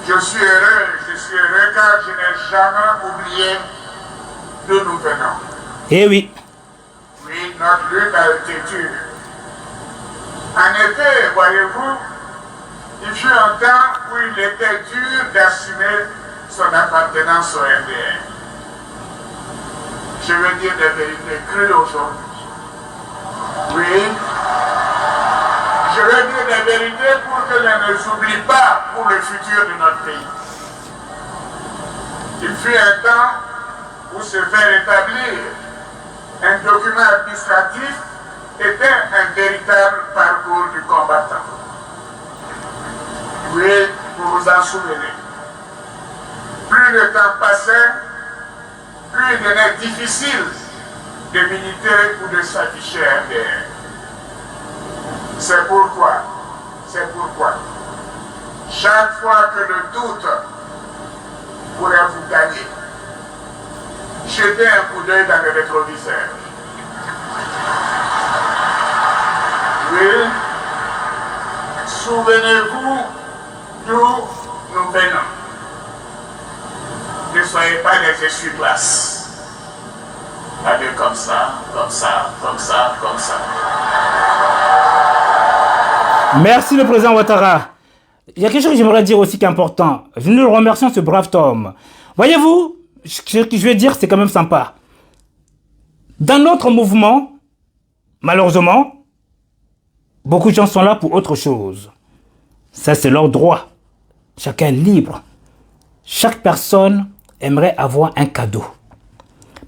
Je suis heureux car je n'ai jamais oublié d'où nous venons.
Eh oui.
Oui, notre lutte a été dure. En effet, voyez-vous, il fut un temps où il était dur d'assumer son appartenance au RDR. Je veux dire des vérités crues aujourd'hui. Oui. Je veux dire des vérités pour que l'on ne les oublie pas pour le futur de notre pays. Il fut un temps où se faire établir un document administratif était un véritable parcours du combattant. Oui, vous vous en souvenez. Plus le temps passait, plus il devenait difficile de militer ou de s'afficher RDR. C'est pourquoi, chaque fois que le doute pourrait vous gagner, jetez un coup d'œil dans le rétroviseur. Oui, souvenez-vous d'où nous venons. Ne soyez pas des essuie-glaces. Allez comme ça, comme ça, comme ça, comme ça.
Merci le président Ouattara. Il y a quelque chose que j'aimerais dire aussi qui est important. Nous remercions ce brave homme. Voyez-vous, ce que je vais dire, c'est quand même sympa. Dans notre mouvement, malheureusement, beaucoup de gens sont là pour autre chose. Ça, c'est leur droit. Chacun est libre. Chaque personne aimerait avoir un cadeau.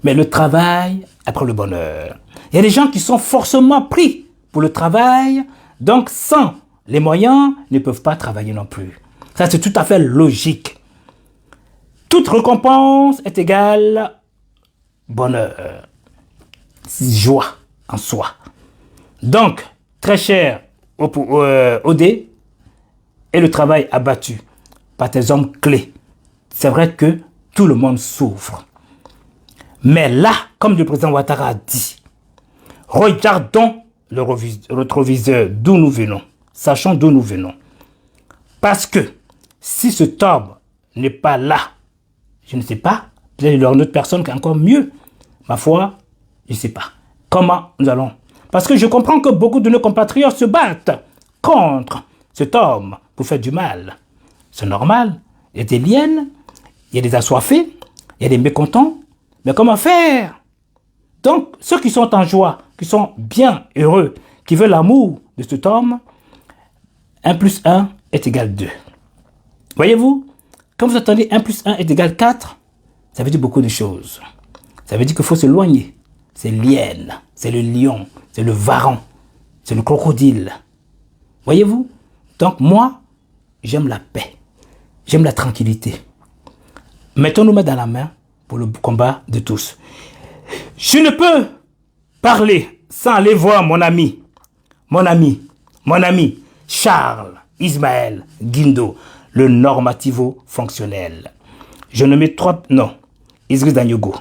Mais le travail après le bonheur. Il y a des gens qui sont forcément pris pour le travail. Donc, sans les moyens, ne peuvent pas travailler non plus. Ça, c'est tout à fait logique. Toute récompense est égale bonheur, joie en soi. Donc, très cher Odé, et le travail abattu par tes hommes clés. C'est vrai que tout le monde souffre. Mais là, comme le président Ouattara a dit, regardons le rétroviseur d'où nous venons. Sachons d'où nous venons. Parce que si ce homme n'est pas là, je ne sais pas, peut-être il y aura une autre personne qui est encore mieux. Ma foi, je ne sais pas. Comment nous allons? Parce que je comprends que beaucoup de nos compatriotes se battent contre cet homme pour faire du mal. C'est normal. Il y a des liens, il y a des assoiffés, il y a des mécontents. Mais comment faire? Donc, ceux qui sont en joie, qui sont bien heureux, qui veulent l'amour de cet homme, 1 plus 1 est égal 2. Voyez-vous, quand vous entendez 1 plus 1 est égal 4, ça veut dire beaucoup de choses. Ça veut dire qu'il faut s'éloigner. C'est l'hyène, c'est le lion, c'est le varan, c'est le crocodile. Voyez-vous? Donc moi, j'aime la paix, j'aime la tranquillité. Mettons nos mains dans la main pour le combat de tous. Je ne peux parler sans aller voir mon ami, Charles Ismaël Guindo, le normativo-fonctionnel. Je ne mets trois noms. Idriss Daniogo,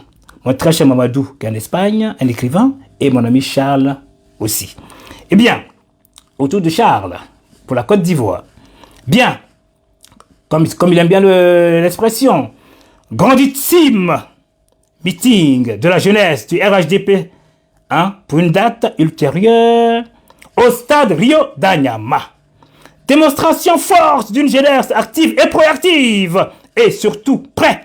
mon très cher Mamadou qui est en Espagne, un écrivain, et mon ami Charles aussi. Eh bien, autour de Charles, pour la Côte d'Ivoire, bien, comme il aime bien l'expression, grandissime meeting de la jeunesse du RHDP, pour une date ultérieure au stade Rio d'Anyama. Démonstration forte d'une jeunesse active et proactive et surtout prête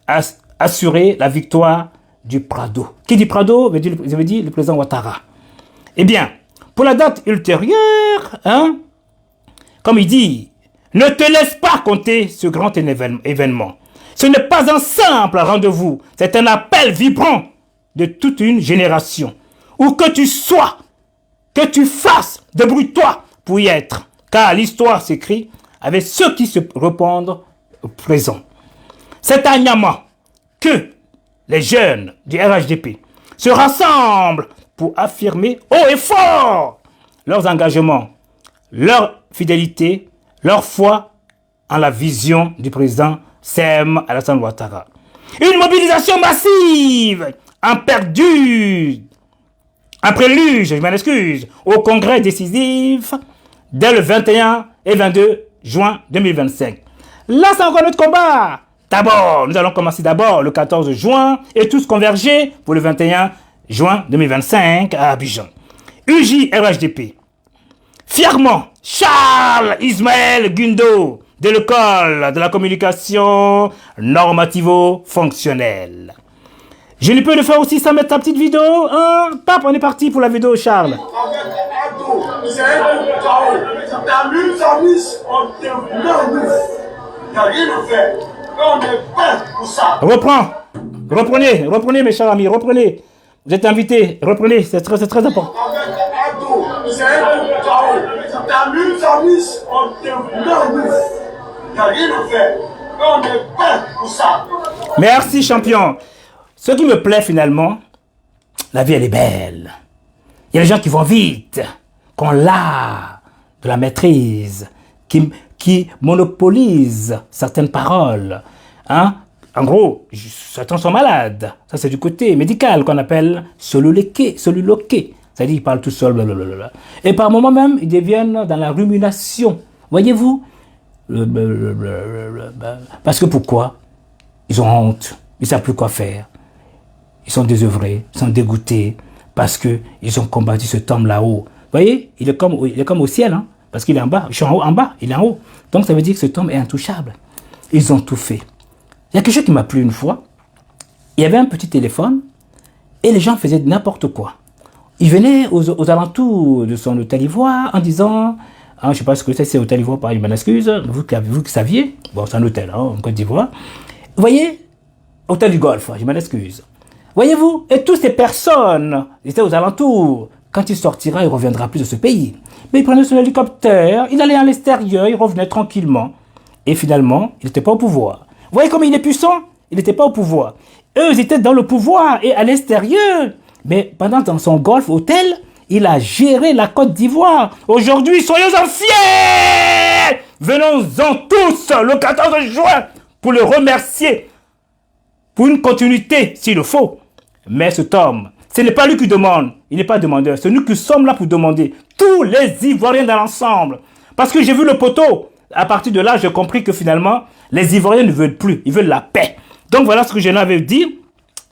à assurer la victoire du Prado. Qui dit Prado veut dire le président Ouattara. Eh bien, pour la date ultérieure, comme il dit, ne te laisse pas compter ce grand événement. Ce n'est pas un simple rendez-vous, c'est un appel vibrant de toute une génération. Où que tu sois, que tu fasses, débrouille-toi pour y être. Car l'histoire s'écrit avec ceux qui se répondent au présent. C'est à Nyama que les jeunes du RHDP se rassemblent pour affirmer haut et fort leurs engagements, leur fidélité, leur foi en la vision du président Sem Alassane Ouattara. Une mobilisation massive, un prélude, je m'en excuse, au congrès décisif dès le 21 et 22 juin 2025. Là, c'est encore notre combat. D'abord, nous allons commencer d'abord le 14 juin et tous converger pour le 21 juin 2025 à Abidjan. UJ-RHDP. Fièrement, Charles Ismaël Guindo de l'école de la communication normativo-fonctionnelle. Je ne peux le faire aussi sans mettre ta petite vidéo. Pape, on est parti pour la vidéo, Charles.
C'est un chaos. T'as lu sa miss, on te met. T'as rien à faire. On est prêt pour ça.
Reprenez mes chers amis, reprenez. Vous êtes invités, reprenez, c'est très important.
C'est un chaos. T'as lu sa miss, on te met. T'as rien à faire. On est prêt pour ça.
Merci, champion. Ce qui me plaît finalement, la vie elle est belle. Il y a des gens qui vont vite, qui ont l'art de la maîtrise, qui monopolisent certaines paroles. En gros, certains sont malades. Ça c'est du côté médical qu'on appelle soliloquer. C'est-à-dire qu'ils parlent tout seuls, blablabla. Et par moments même, ils deviennent dans la rumination. Voyez-vous? Parce que pourquoi? Ils ont honte, ils ne savent plus quoi faire. Ils sont désœuvrés, ils sont dégoûtés parce qu'ils ont combattu cet homme là-haut. Vous voyez, il est comme au ciel, parce qu'il est en bas. Je suis en bas, il est en haut. Donc ça veut dire que cet homme est intouchable. Ils ont tout fait. Il y a quelque chose qui m'a plu une fois. Il y avait un petit téléphone et les gens faisaient n'importe quoi. Ils venaient aux alentours de son hôtel Ivoire en disant, je ne sais pas ce que c'est hôtel Ivoire, par une excuse, vous qui saviez, bon c'est un hôtel en Côte d'Ivoire. Vous voyez, hôtel du Golfe, je m'en excuse. Voyez-vous, et toutes ces personnes étaient aux alentours. Quand il sortira, il ne reviendra plus de ce pays. Mais il prenait son hélicoptère, il allait à l'extérieur, il revenait tranquillement. Et finalement, il n'était pas au pouvoir. Vous voyez comme il est puissant? Il n'était pas au pouvoir. Eux, ils étaient dans le pouvoir et à l'extérieur. Mais dans son golf hôtel, il a géré la Côte d'Ivoire. Aujourd'hui, soyons-en fiers! Venons-en tous le 14 juin pour le remercier. Pour une continuité, s'il le faut. Mais cet homme, ce n'est pas lui qui demande. Il n'est pas demandeur. C'est nous qui sommes là pour demander. Tous les Ivoiriens dans l'ensemble. Parce que j'ai vu le poteau. À partir de là, j'ai compris que finalement, les Ivoiriens ne veulent plus. Ils veulent la paix. Donc voilà ce que je l'avais dit.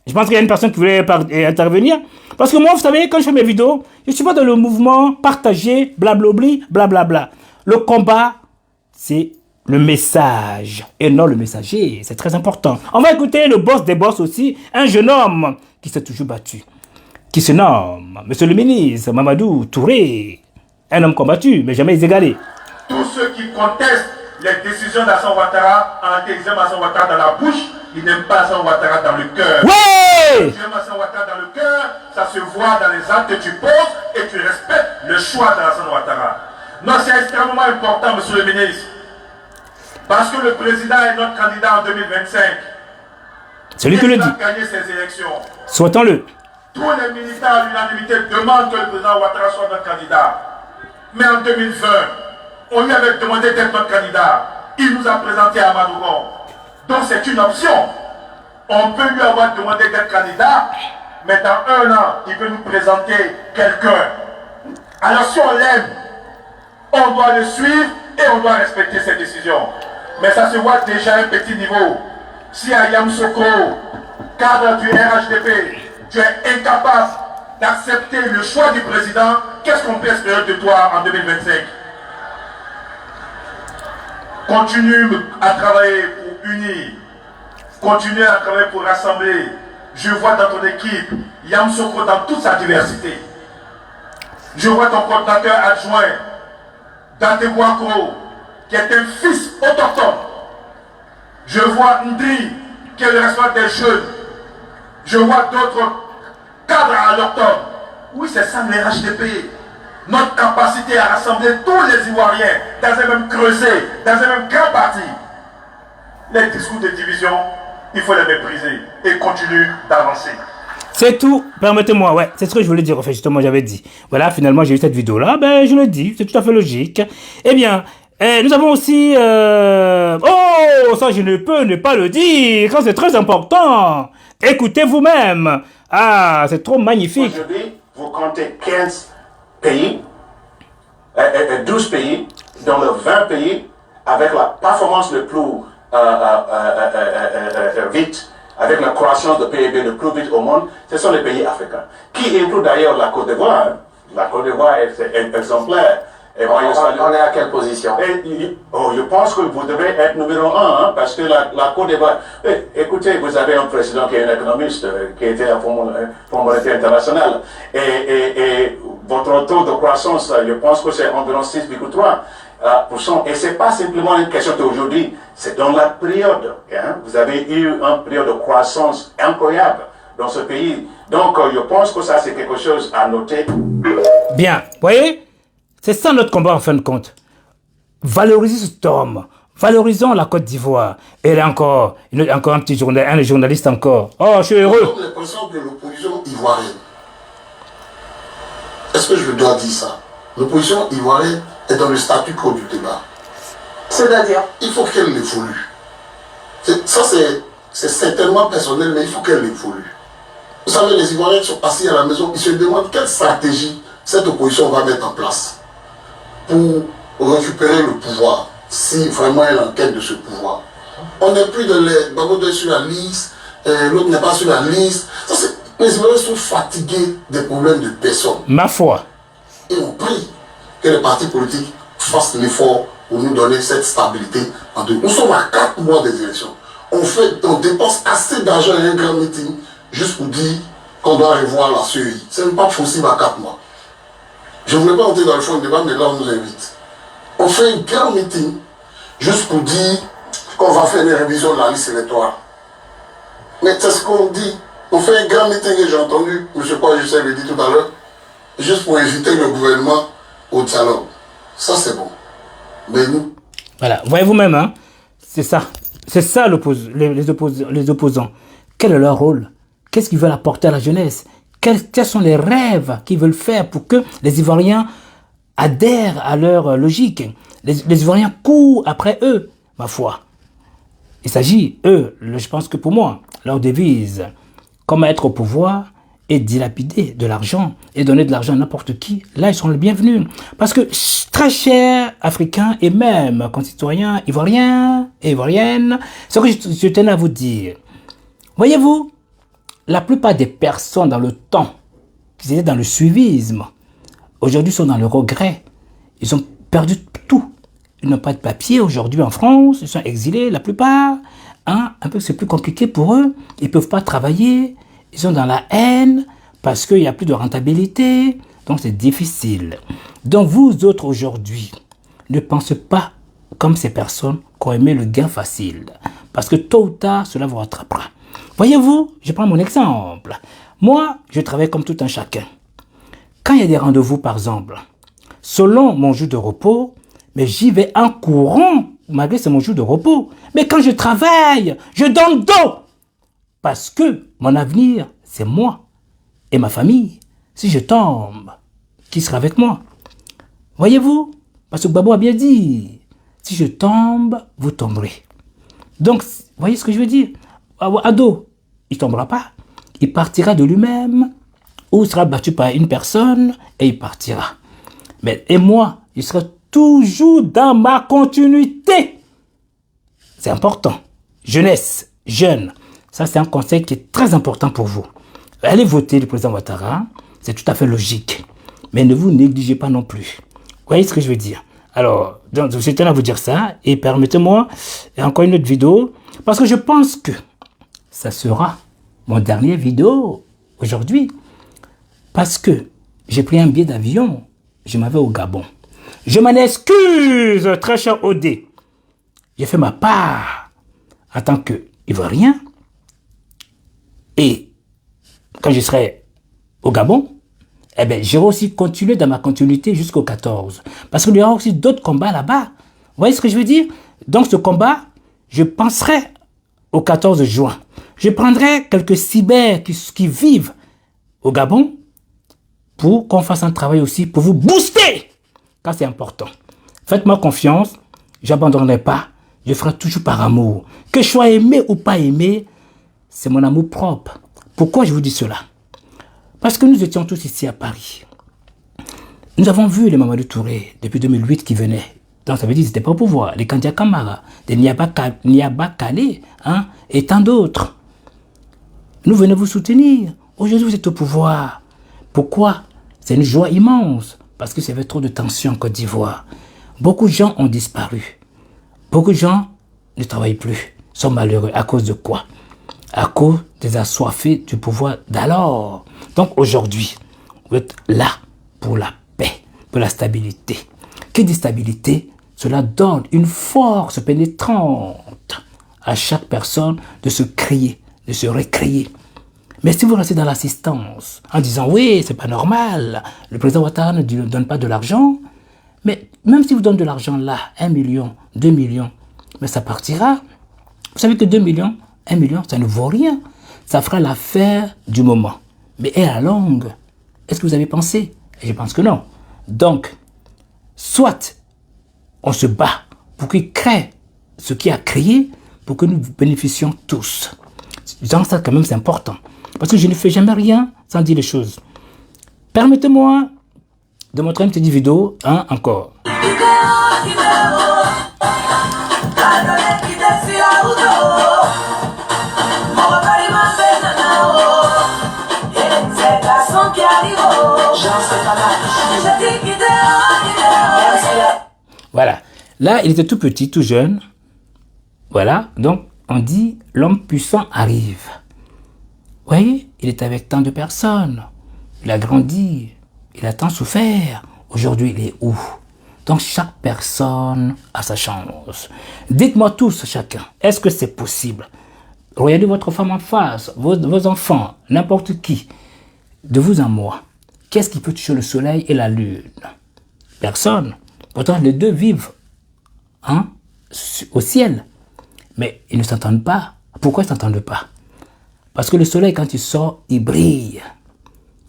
Je pense qu'il y a une personne qui voulait intervenir. Parce que moi, vous savez, quand je fais mes vidéos, je suis pas dans le mouvement partagé, blablabli, blablabla. Le combat, c'est le message et non le messager. C'est très important. On va écouter le boss des boss aussi, un jeune homme qui s'est toujours battu, qui se nomme Monsieur le ministre Mamadou Touré, un homme combattu, mais jamais égalé.
Tous ceux qui contestent les décisions d'Assane Ouattara en intelligent Assane Ouattara dans la bouche, ils n'aiment pas Assane Ouattara dans le cœur.
Ouais!
Tu aimes Assane Ouattara dans le cœur, ça se voit dans les actes que tu poses et tu respectes le choix d'Assane Ouattara. Non, c'est extrêmement important, monsieur le ministre, parce que le président est notre candidat en 2025.
Celui qui le dit.
Il a gagné ces élections.
Souhaitons-le.
Tous les militants à l'unanimité demandent que le président Ouattara soit notre candidat. Mais en 2020, on lui avait demandé d'être notre candidat. Il nous a présenté à Madougon. Donc c'est une option. On peut lui avoir demandé d'être candidat, mais dans 1 an, il peut nous présenter quelqu'un. Alors si on l'aime, on doit le suivre et on doit respecter ses décisions. Mais ça se voit déjà à un petit niveau. Si à Yamoussoukro, cadre du RHDP, tu es incapable d'accepter le choix du président, qu'est-ce qu'on peut espérer de toi en 2025? Continue à travailler pour unir, continue à travailler pour rassembler. Je vois dans ton équipe Yamoussoukro dans toute sa diversité. Je vois ton coordinateur adjoint, Dante Bouakro, qui est un fils autochtone. Je vois Ndri, qui est le responsable des jeunes. Je vois d'autres cadres à l'automne. Oui, c'est ça le RHDP. Notre capacité à rassembler tous les Ivoiriens dans un même creuset, dans un même grand parti. Les discours de division, il faut les mépriser et continuer d'avancer.
C'est tout, permettez-moi, ouais, c'est ce que je voulais dire, enfin, justement, j'avais dit. Voilà, finalement, j'ai eu cette vidéo-là, ben, je le dis, c'est tout à fait logique. Eh bien, nous avons aussi... Oh, ça, je ne peux ne pas le dire, quand c'est très important. Écoutez vous-même. Ah, c'est trop magnifique.
Aujourd'hui, vous comptez 15 pays, 12 pays, dans les 20 pays, avec la performance le plus vite, avec la croissance de PIB le plus vite au monde, ce sont les pays africains. Qui inclut d'ailleurs la Côte d'Ivoire. Hein. La Côte d'Ivoire est exemplaire. Et
on est à quelle position?
Je pense que vous devez être numéro 1, hein, parce que la Côte d'Ivoire... Écoutez, vous avez un président qui est un économiste, qui était à Fonds monétaire international, et votre taux de croissance, je pense que c'est environ 6,3%. Et ce n'est pas simplement une question d'aujourd'hui, c'est dans la période. Hein, vous avez eu une période de croissance incroyable dans ce pays. Donc, je pense que ça, c'est quelque chose à noter.
Bien, vous voyez? C'est ça notre combat en fin de compte. Valoriser cet homme. Valorisons la Côte d'Ivoire. Et là encore un petit journaliste encore. Oh, je suis heureux.
Comme l'impression de l'opposition ivoirienne. Est-ce que je dois dire ça? L'opposition ivoirienne est dans le statu quo du débat.
C'est-à-dire?
Il faut qu'elle évolue. Ça, c'est certainement personnel, mais il faut qu'elle évolue. Vous savez, les Ivoiriens sont assis à la maison, ils se demandent quelle stratégie cette opposition va mettre en place pour récupérer le pouvoir, si vraiment elle est en quête de ce pouvoir. On n'est plus dans les Bagodo est sur la liste, l'autre n'est pas sur la liste. Les Ivoiriens sont fatigués des problèmes de personnes.
Ma foi.
Et on prie que les partis politiques fassent l'effort pour nous donner cette stabilité. Nous sommes à 4 mois des élections. On dépense assez d'argent à un grand meeting juste pour dire qu'on doit revoir la CEI. Ce n'est pas possible à 4 mois. Je ne voulais pas entrer dans le fond du débat, mais là on nous invite. On fait un grand meeting juste pour dire qu'on va faire une révision de la liste électorale. Mais c'est ce qu'on dit. On fait un grand meeting et j'ai entendu M. Kouadjissé le dit tout à l'heure, juste pour inviter le gouvernement au dialogue. Ça c'est bon. Mais nous...
Voilà, voyez vous-même, hein. C'est ça. C'est ça les opposants. Quel est leur rôle? Qu'est-ce qu'ils veulent apporter à la jeunesse? Quels sont les rêves qu'ils veulent faire pour que les Ivoiriens adhèrent à leur logique? Les Ivoiriens courent après eux, ma foi. Il s'agit, je pense que pour moi, leur devise, comment être au pouvoir et dilapider de l'argent et donner de l'argent à n'importe qui, là ils sont les bienvenus. Parce que très chers Africains et même concitoyens ivoiriens et ivoiriennes, ce que je tenais à vous dire, voyez-vous, la plupart des personnes dans le temps, qui étaient dans le suivisme, aujourd'hui sont dans le regret. Ils ont perdu tout. Ils n'ont pas de papier aujourd'hui en France, ils sont exilés la plupart. Hein, un peu c'est plus compliqué pour eux, ils ne peuvent pas travailler. ils sont dans la haine parce qu'il n'y a plus de rentabilité, donc c'est difficile. Donc vous autres aujourd'hui, ne pensez pas comme ces personnes qui ont aimé le gain facile, parce que tôt ou tard, cela vous rattrapera. Voyez-vous, je prends mon exemple. Moi, je travaille comme tout un chacun. Quand il y a des rendez-vous, par exemple, selon mon jour de repos, mais j'y vais en courant, malgré c'est mon jour de repos. Mais quand je travaille, je donne dos. Parce que mon avenir, c'est moi et ma famille. Si je tombe, qui sera avec moi? Voyez-vous? Parce que Gbagbo a bien dit, si je tombe, vous tomberez. Donc, voyez ce que je veux dire? Ado, il ne tombera pas. Il partira de lui-même, ou sera battu par une personne, et il partira. Mais, et moi, je serai toujours dans ma continuité. C'est important. Jeunesse, jeunes, ça c'est un conseil qui est très important pour vous. Allez voter le président Ouattara, c'est tout à fait logique. Mais ne vous négligez pas non plus. Vous voyez ce que je veux dire? Alors, donc, je tenais à vous dire ça, et permettez-moi, encore une autre vidéo, parce que je pense que ça sera mon dernier vidéo aujourd'hui, parce que j'ai pris un billet d'avion, je m'en vais au Gabon. Je m'en excuse, très cher Odé. J'ai fait ma part en tant qu'Ivoirien, et quand je serai au Gabon, eh bien, j'irai aussi continuer dans ma continuité jusqu'au 14. Parce qu'il y aura aussi d'autres combats là-bas. Vous voyez ce que je veux dire? Donc ce combat, je penserai au 14 juin. Je prendrai quelques cyber qui vivent au Gabon pour qu'on fasse un travail aussi pour vous booster. Ça, c'est important. Faites-moi confiance. Je n'abandonnerai pas. Je ferai toujours par amour. Que je sois aimé ou pas aimé, c'est mon amour propre. Pourquoi je vous dis cela? Parce que nous étions tous ici à Paris. Nous avons vu les Mamadou Touré depuis 2008 qui venaient. Donc ça veut dire qu'ils n'étaient pas au pouvoir. Les Kandia Kamara, les Niaba Kale, hein, et tant d'autres. Nous venons vous soutenir. Aujourd'hui, vous êtes au pouvoir. Pourquoi? C'est une joie immense. Parce que ça avait trop de tension en Côte d'Ivoire. Beaucoup de gens ont disparu. Beaucoup de gens ne travaillent plus. Sont malheureux. À cause de quoi? À cause des assoiffés du pouvoir d'alors. Donc aujourd'hui, vous êtes là pour la paix, pour la stabilité. Qui dit stabilité? Cela donne une force pénétrante à chaque personne de se crier, de se récréer. Mais si vous restez dans l'assistance en disant oui, c'est pas normal, le président Ouattara ne donne pas de l'argent, mais même si vous donnez de l'argent là, 1 million, 2 millions, mais ça partira. Vous savez que 2 millions, 1 million, ça ne vaut rien. Ça fera l'affaire du moment. Mais et à la longue, est-ce que vous avez pensé? Je pense que non. Donc, soit on se bat pour qu'il crée ce qu'il a créé, pour que nous bénéficions tous. Donc ça, quand même, c'est important. Parce que je ne fais jamais rien sans dire les choses. Permettez-moi de montrer une petite vidéo, hein, encore. Voilà. Là, il était tout petit, tout jeune. Voilà. Donc, on dit, l'homme puissant arrive. Vous voyez, il est avec tant de personnes. Il a grandi. Il a tant souffert. Aujourd'hui, il est où? Donc, chaque personne a sa chance. Dites-moi tous, chacun, est-ce que c'est possible? Regardez votre femme en face, vos enfants, n'importe qui. De vous à moi, qu'est-ce qui peut toucher le soleil et la lune? Personne. Pourtant, les deux vivent hein, au ciel. Mais ils ne s'entendent pas. Pourquoi ils ne s'entendent pas? Parce que le soleil, quand il sort, il brille.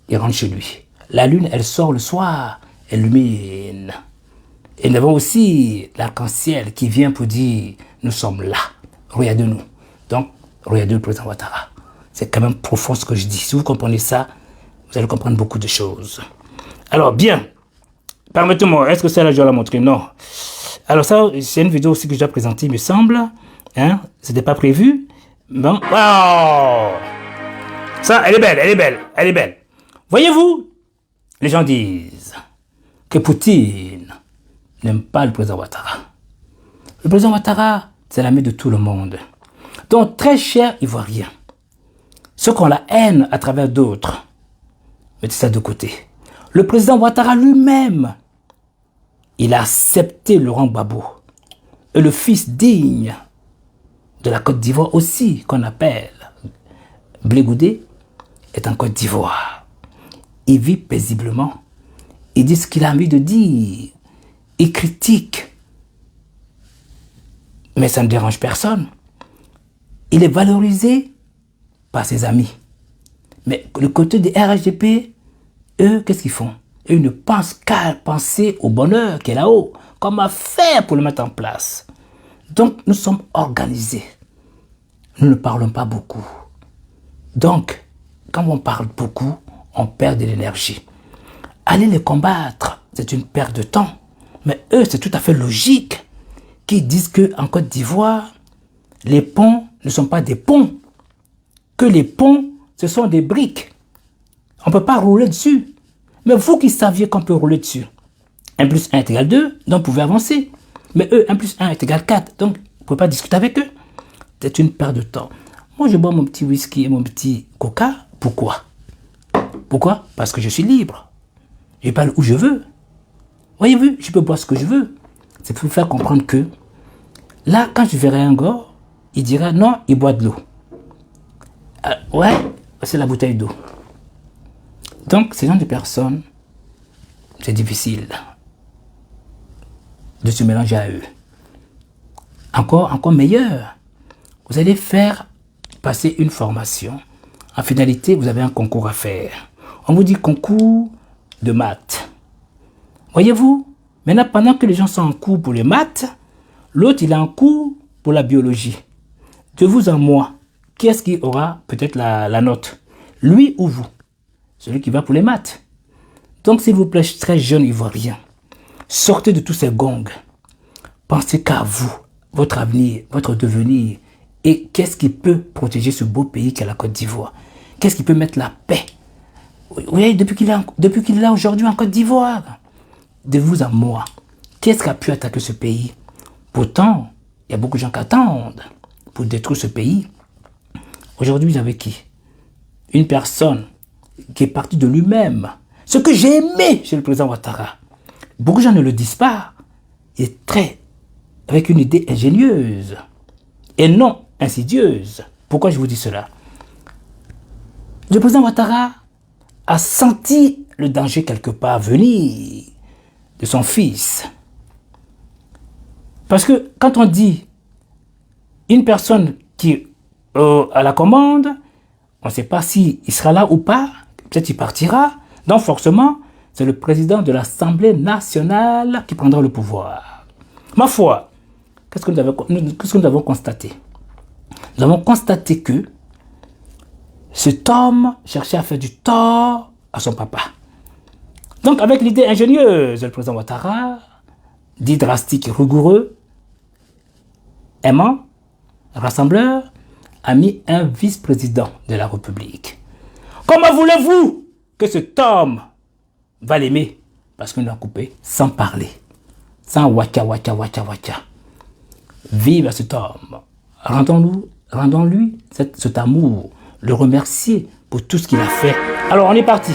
Il rentre chez lui. La lune, elle sort le soir, elle illumine. Et nous avons aussi l'arc-en-ciel qui vient pour dire, nous sommes là, regardez-nous. Donc, regardez le président Ouattara. C'est quand même profond ce que je dis. Si vous comprenez ça, vous allez comprendre beaucoup de choses. Alors, bien. Permettez-moi, est-ce que celle-là, je dois la montrer? Non. Alors ça, c'est une vidéo aussi que je dois présenter, il me semble. Hein? C'était pas prévu. Bon. Wow! Ça, elle est belle, elle est belle, elle est belle. Voyez-vous, les gens disent que Poutine n'aime pas le président Ouattara. Le président Ouattara, c'est l'ami de tout le monde. Donc, très cher Ivoirien, ceux qui ont la haine à travers d'autres, mettez ça de côté. Le président Ouattara lui-même, il a accepté Laurent Gbagbo. Et le fils digne de la Côte d'Ivoire aussi, qu'on appelle Blé Goudé, est en Côte d'Ivoire. Il vit paisiblement. Il dit ce qu'il a envie de dire. Il critique. Mais ça ne dérange personne. Il est valorisé par ses amis. Mais le côté des RHDP, eux, qu'est-ce qu'ils font? Eux, ils ne pensent qu'à penser au bonheur qui est là-haut. Comment faire pour le mettre en place? Donc, nous sommes organisés. Nous ne parlons pas beaucoup. Donc, quand on parle beaucoup, on perd de l'énergie. Aller les combattre, c'est une perte de temps. Mais eux, c'est tout à fait logique qu'ils disent qu'en Côte d'Ivoire, les ponts ne sont pas des ponts. Que les ponts, ce sont des briques. On ne peut pas rouler dessus. Mais vous qui saviez qu'on peut rouler dessus, 1 plus 1 est égal 2, donc vous pouvez avancer. Mais eux, 1 plus 1 est égal 4, donc vous ne pouvez pas discuter avec eux. C'est une perte de temps. Moi, je bois mon petit whisky et mon petit coca. Pourquoi? Pourquoi? Parce que je suis libre. Je parle où je veux. Voyez-vous, je peux boire ce que je veux. C'est pour vous faire comprendre que, là, quand je verrai un gars, il dira non, il boit de l'eau. Ouais, c'est la bouteille d'eau. Donc, ces gens de personnes, c'est difficile de se mélanger à eux. Encore meilleur, vous allez faire passer une formation. En finalité, vous avez un concours à faire. On vous dit concours de maths. Voyez-vous, maintenant, pendant que les gens sont en cours pour les maths, l'autre, il est en cours pour la biologie. De vous à moi, qui est-ce qui aura peut-être la note? Lui ou vous? Celui qui va pour les maths. Donc, s'il vous plaît, très jeune Ivoirien, sortez de tous ces gongs. Pensez qu'à vous, votre avenir, votre devenir. Et qu'est-ce qui peut protéger ce beau pays qu'est la Côte d'Ivoire? Qu'est-ce qui peut mettre la paix? Vous voyez, depuis qu'il est là aujourd'hui en Côte d'Ivoire, de vous à moi, qu'est-ce qui a pu attaquer ce pays? Pourtant, il y a beaucoup de gens qui attendent pour détruire ce pays. Aujourd'hui, vous avez qui? Une personne qui est partie de lui-même. Ce que j'ai aimé chez le président Ouattara, beaucoup de gens ne le disent pas, il est avec une idée ingénieuse et non insidieuse. Pourquoi je vous dis cela? Le président Ouattara a senti le danger quelque part venir de son fils. Parce que quand on dit une personne qui est à la commande, on ne sait pas s'il sera là ou pas, peut-être il partira. Donc forcément, c'est le président de l'Assemblée nationale qui prendra le pouvoir. Ma foi, qu'est-ce que nous avons constaté? Nous avons constaté que cet homme cherchait à faire du tort à son papa. Donc avec l'idée ingénieuse, le président Ouattara, dit drastique et rigoureux, aimant, rassembleur, a mis un vice-président de la République. Comment voulez-vous que cet homme va l'aimer? Parce qu'on l'a coupé sans parler, sans waka. Vive à cet homme. Rendons-lui cet amour, le remercier pour tout ce qu'il a fait. Alors on est parti.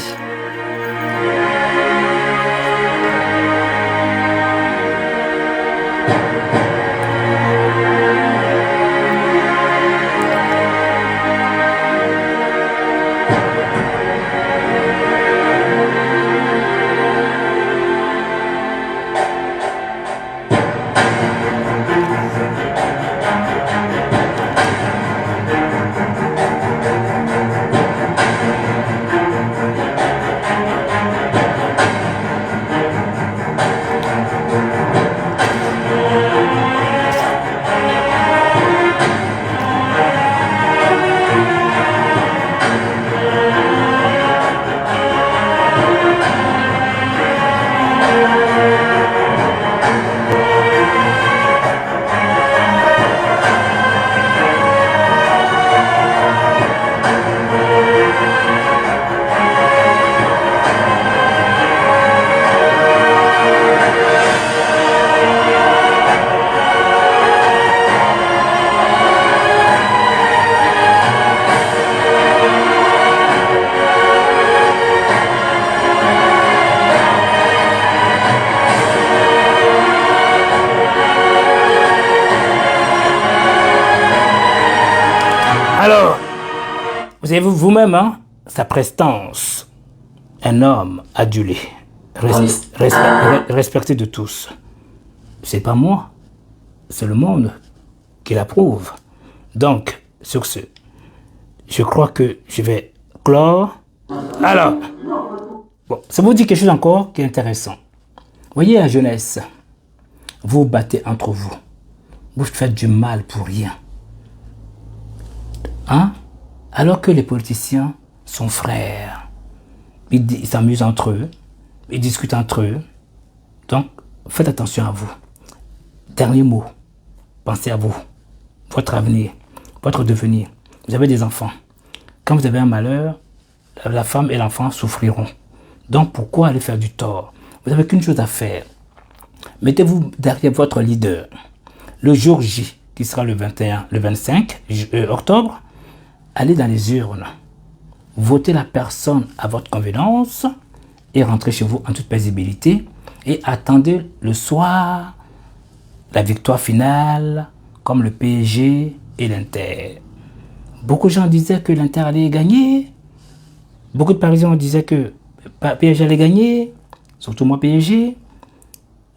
Alors, vous avez vu vous-même, hein, sa prestance, un homme adulé, respecté de tous. C'est pas moi, c'est le monde qui l'approuve. Donc, sur ce, je crois que je vais clore. Alors, bon, ça vous dit quelque chose encore qui est intéressant. Voyez la jeunesse, vous battez entre vous. Vous faites du mal pour rien. Hein? Alors que les politiciens sont frères. Ils s'amusent entre eux. Ils discutent entre eux. Donc, faites attention à vous. Dernier mot. Pensez à vous. Votre avenir. Votre devenir. Vous avez des enfants. Quand vous avez un malheur, la femme et l'enfant souffriront. Donc, pourquoi aller faire du tort? Vous n'avez qu'une chose à faire. Mettez-vous derrière votre leader. Le jour J, qui sera le 25 octobre, allez dans les urnes. Votez la personne à votre convenance et rentrez chez vous en toute paisibilité et attendez le soir la victoire finale comme le PSG et l'Inter. Beaucoup de gens disaient que l'Inter allait gagner. Beaucoup de Parisiens disaient que PSG allait gagner, surtout moi PSG.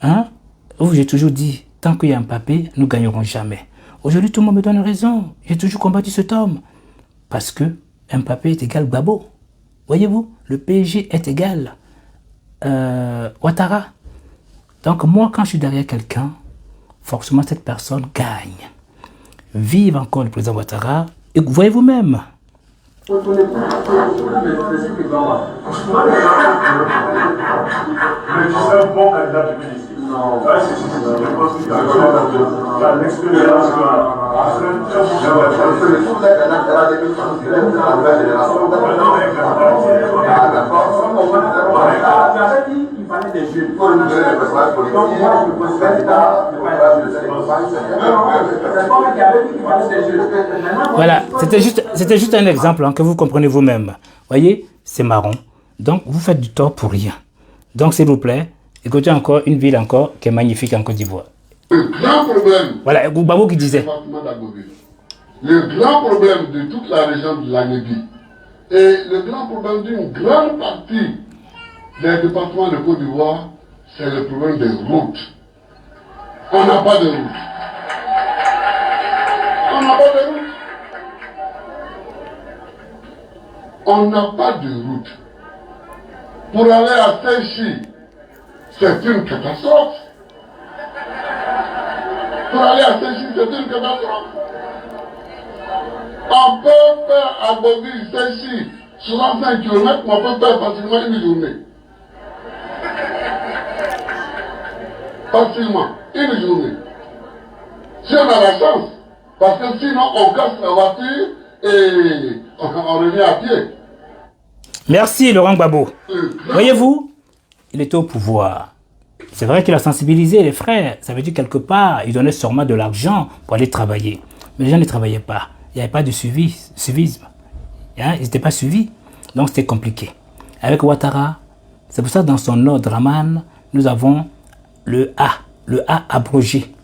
Hein? J'ai toujours dit, tant qu'il y a un Mbappé, nous ne gagnerons jamais. Aujourd'hui, tout le monde me donne raison. J'ai toujours combattu cet homme. Parce que Mbappé est égal Gbagbo. Voyez-vous, le PSG est égal Ouattara. Donc moi, quand je suis derrière quelqu'un, forcément cette personne gagne. Vive encore le président Ouattara. Et voyez vous-même. Voilà, c'était juste un exemple hein, que vous comprenez vous-même. Voyez, c'est marrant. Donc, vous faites du tort pour rien. Donc, s'il vous plaît, écoutez encore une ville encore qui est magnifique en Côte d'Ivoire.
Le grand problème,
voilà, Gbagbo qui disait.
Le grand problème de toute la région de l'Anébi et le grand problème d'une grande partie des départements de Côte d'Ivoire, c'est le problème des routes. On n'a pas de route. On n'a pas de route. On n'a pas de route. Pour aller à Saint-Chi, c'est une catastrophe. Pour aller à Saint-Chi, c'est une catastrophe. On peut faire à Bobby Saint-Chi 65 km, mais on peut faire facilement une journée. Facilement, une journée. Si on a la chance, parce que sinon on casse la voiture et on revient à pied.
Merci Laurent Gbagbo. Voyez-vous, il était au pouvoir. C'est vrai qu'il a sensibilisé les frères. Ça veut dire quelque part, il donnait sûrement de l'argent pour aller travailler. Mais les gens ne travaillaient pas. Il n'y avait pas de suivisme. Hein? Ils n'étaient pas suivis. Donc c'était compliqué. Avec Ouattara, c'est pour ça que dans son ordre Raman, nous avons le A. Le A abrogé.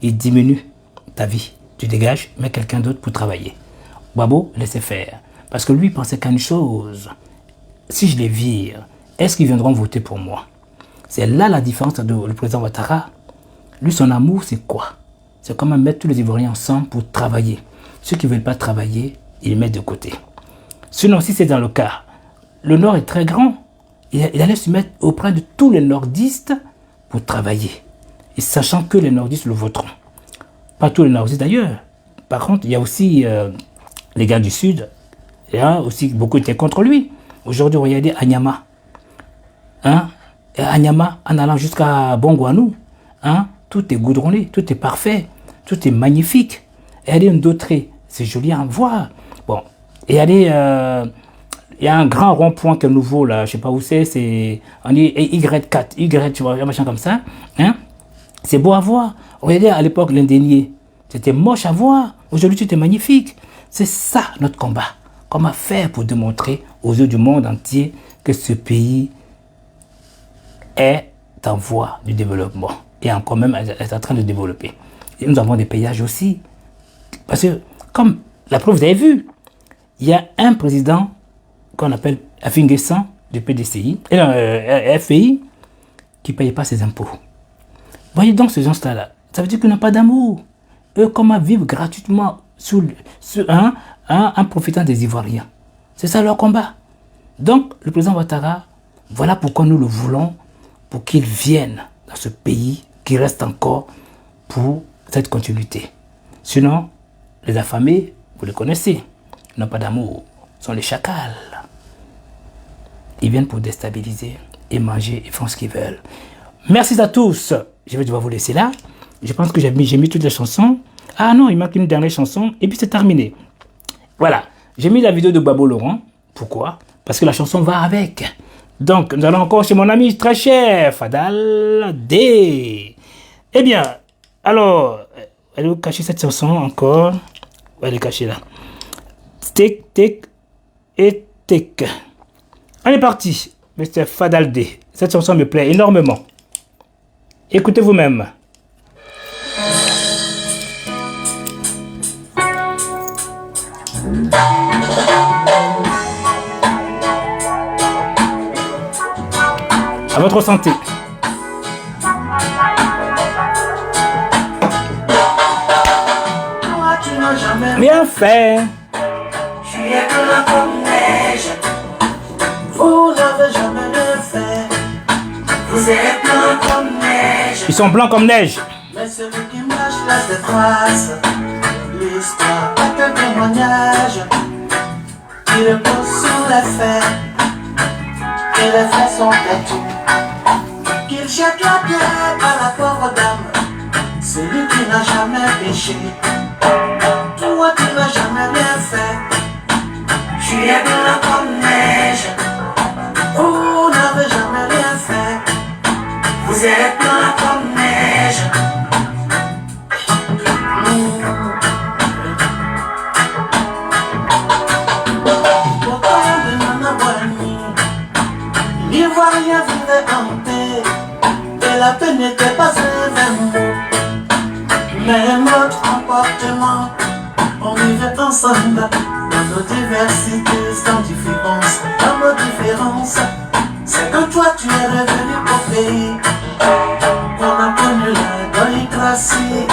Il diminue ta vie. Tu dégages, mets quelqu'un d'autre pour travailler. Gbagbo laissait faire. Parce que lui, il pensait qu'à une chose. Si je les vire, est-ce qu'ils viendront voter pour moi? C'est là la différence de le président Ouattara. Lui, son amour, c'est quoi? C'est comme mettre tous les Ivoiriens ensemble pour travailler. Ceux qui ne veulent pas travailler, ils les mettent de côté. Sinon, si c'est dans le cas, le Nord est très grand. Il allait se mettre auprès de tous les nordistes pour travailler. Et sachant que les nordistes le voteront. Pas tous les nordistes d'ailleurs. Par contre, il y a aussi les gars du Sud. Il y a aussi beaucoup étaient contre lui. Aujourd'hui, regardez Anyama. Hein? Et Anyama, en allant jusqu'à Bongouanou, hein? Tout est goudronné, tout est parfait, tout est magnifique. Et allez Ndautré, c'est joli à voir. Bon, et allez, il y a un grand rond-point qui est nouveau là, je sais pas où c'est, on dit Y4, Y, tu vois, un machin comme ça. Hein? C'est beau à voir. Regardez à l'époque l'Indénier, c'était moche à voir. Aujourd'hui, tout est magnifique. C'est ça notre combat. Comment faire pour démontrer aux yeux du monde entier que ce pays est en voie du développement et encore même est en train de développer. Et nous avons des péages aussi. Parce que, comme la preuve, vous avez vu, il y a un président qu'on appelle Afinguessan du PDCI, FI, qui ne paye pas ses impôts. Voyez donc ce gens-là. Ça veut dire qu'ils n'ont pas d'amour. Eux, comment vivre gratuitement en profitant des Ivoiriens. C'est ça leur combat. Donc, le président Ouattara, voilà pourquoi nous le voulons, pour qu'il vienne dans ce pays qui reste encore pour cette continuité. Sinon, les affamés, vous les connaissez, n'ont pas d'amour, sont les chacals. Ils viennent pour déstabiliser et manger, ils font ce qu'ils veulent. Merci à tous. Je vais devoir vous laisser là. Je pense que j'ai mis toutes les chansons. Ah non, il manque une dernière chanson et puis c'est terminé. Voilà, j'ai mis la vidéo de Babo Laurent. Pourquoi? Parce que la chanson va avec. Donc, nous allons encore chez mon ami très cher, Fadal D. Eh bien, alors, elle va cacher cette chanson encore. Elle est cachée là. Tic, tic et tic. On est parti, Mr. Fadal D. Cette chanson me plaît énormément. Écoutez vous-même. À votre santé. Bien fait.
Tu es blanc comme neige. Vous n'avez jamais rien fait. Vous êtes blanc comme neige.
Ils sont blancs comme neige.
Mais celui qui marche laisse des traces. L'histoire est un témoignage qui repose sur les faits. Et les faits sont têtus. Qu'il jette la pierre à la pauvre dame, celui qui n'a jamais péché. Toi qui n'as jamais rien fait, tu es blanc comme neige. Vous n'avez jamais rien fait, vous êtes blanc comme neige. L'Ivoirien vivait en paix, et la paix n'était pas un vain mot. Mais notre comportement, on vivait ensemble, dans nos diversités, sans différence, dans nos différences. C'est que toi tu es revenu au pays, on a connu la démocratie,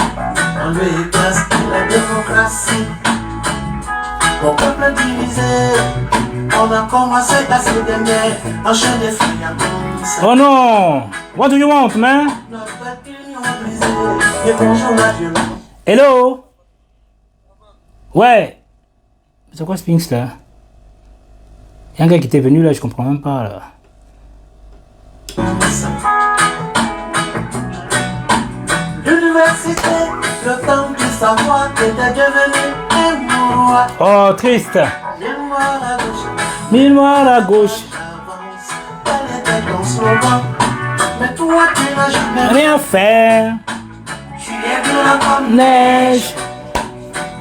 on lui écrase la démocratie. Au peuple divisé, on a commencé à se donner un chien de fiance.
Oh non! What do you want, man?
Notre union brisée, et bonjour la violence.
Hello? Ouais. C'est quoi ce Sphinx là? Il y a un gars qui était venu là, je comprends même pas là.
L'université, le temps du savoir était devenu un mois.
Oh, triste.
Mille-moi à gauche,
Mille-moi à la gauche.
avance, elle était ton slogan. Mais toi tu n'as jamais
Rien faire.
Tu es blanc comme
Neige.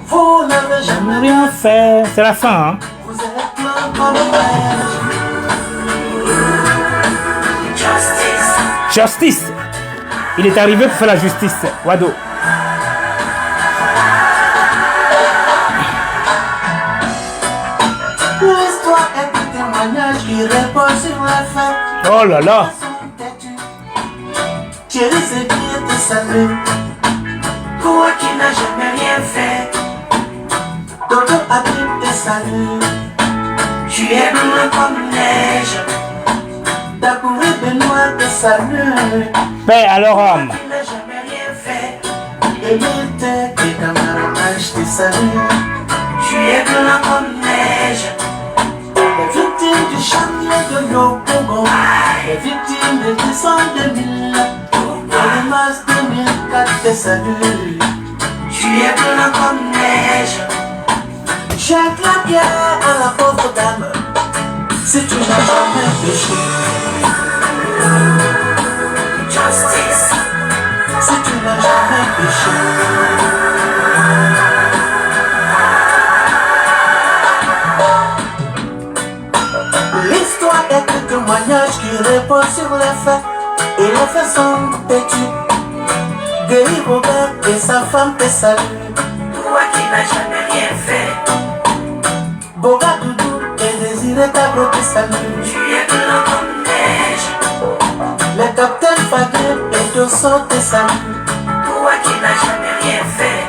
vous n'avez jamais
Rien faire. C'est la fin, hein?
vous êtes blanc comme neige. Justice.
Justice. Il est arrivé pour faire la justice. Wado.
L'histoire est un témoignage qui repose sur les faits.
Oh là là.
Thierry c'est qui te salue. Toi qui n'as jamais rien fait. Dodo Habib te salue. Tu es blanc comme neige. Dakouré Benoît te salue.
Paix à leur âme.
Tu n'as jamais rien fait. Et Milté et Camarage te salue. Tu es blanc comme neige. Les victimes du charnier de Yopougon, les victimes de décembre 2000, et les masses 2004 te saluent. Tu es blanc comme neige. Jette la pierre à la pauvre dame, si tu n'as jamais péché. Justice. Si tu n'as jamais péché. L'histoire est un témoignage qui repose sur les faits, et les faits sont têtus. Guéry Robert et sa femme te saluent. Toi qui n'as jamais rien fait. Boga Doudou et Désiré Cabot te saluent.
Tu es blanc comme neige.
Les capitaines Fagé et Dosso te saluent.
Toi qui n'as jamais rien fait.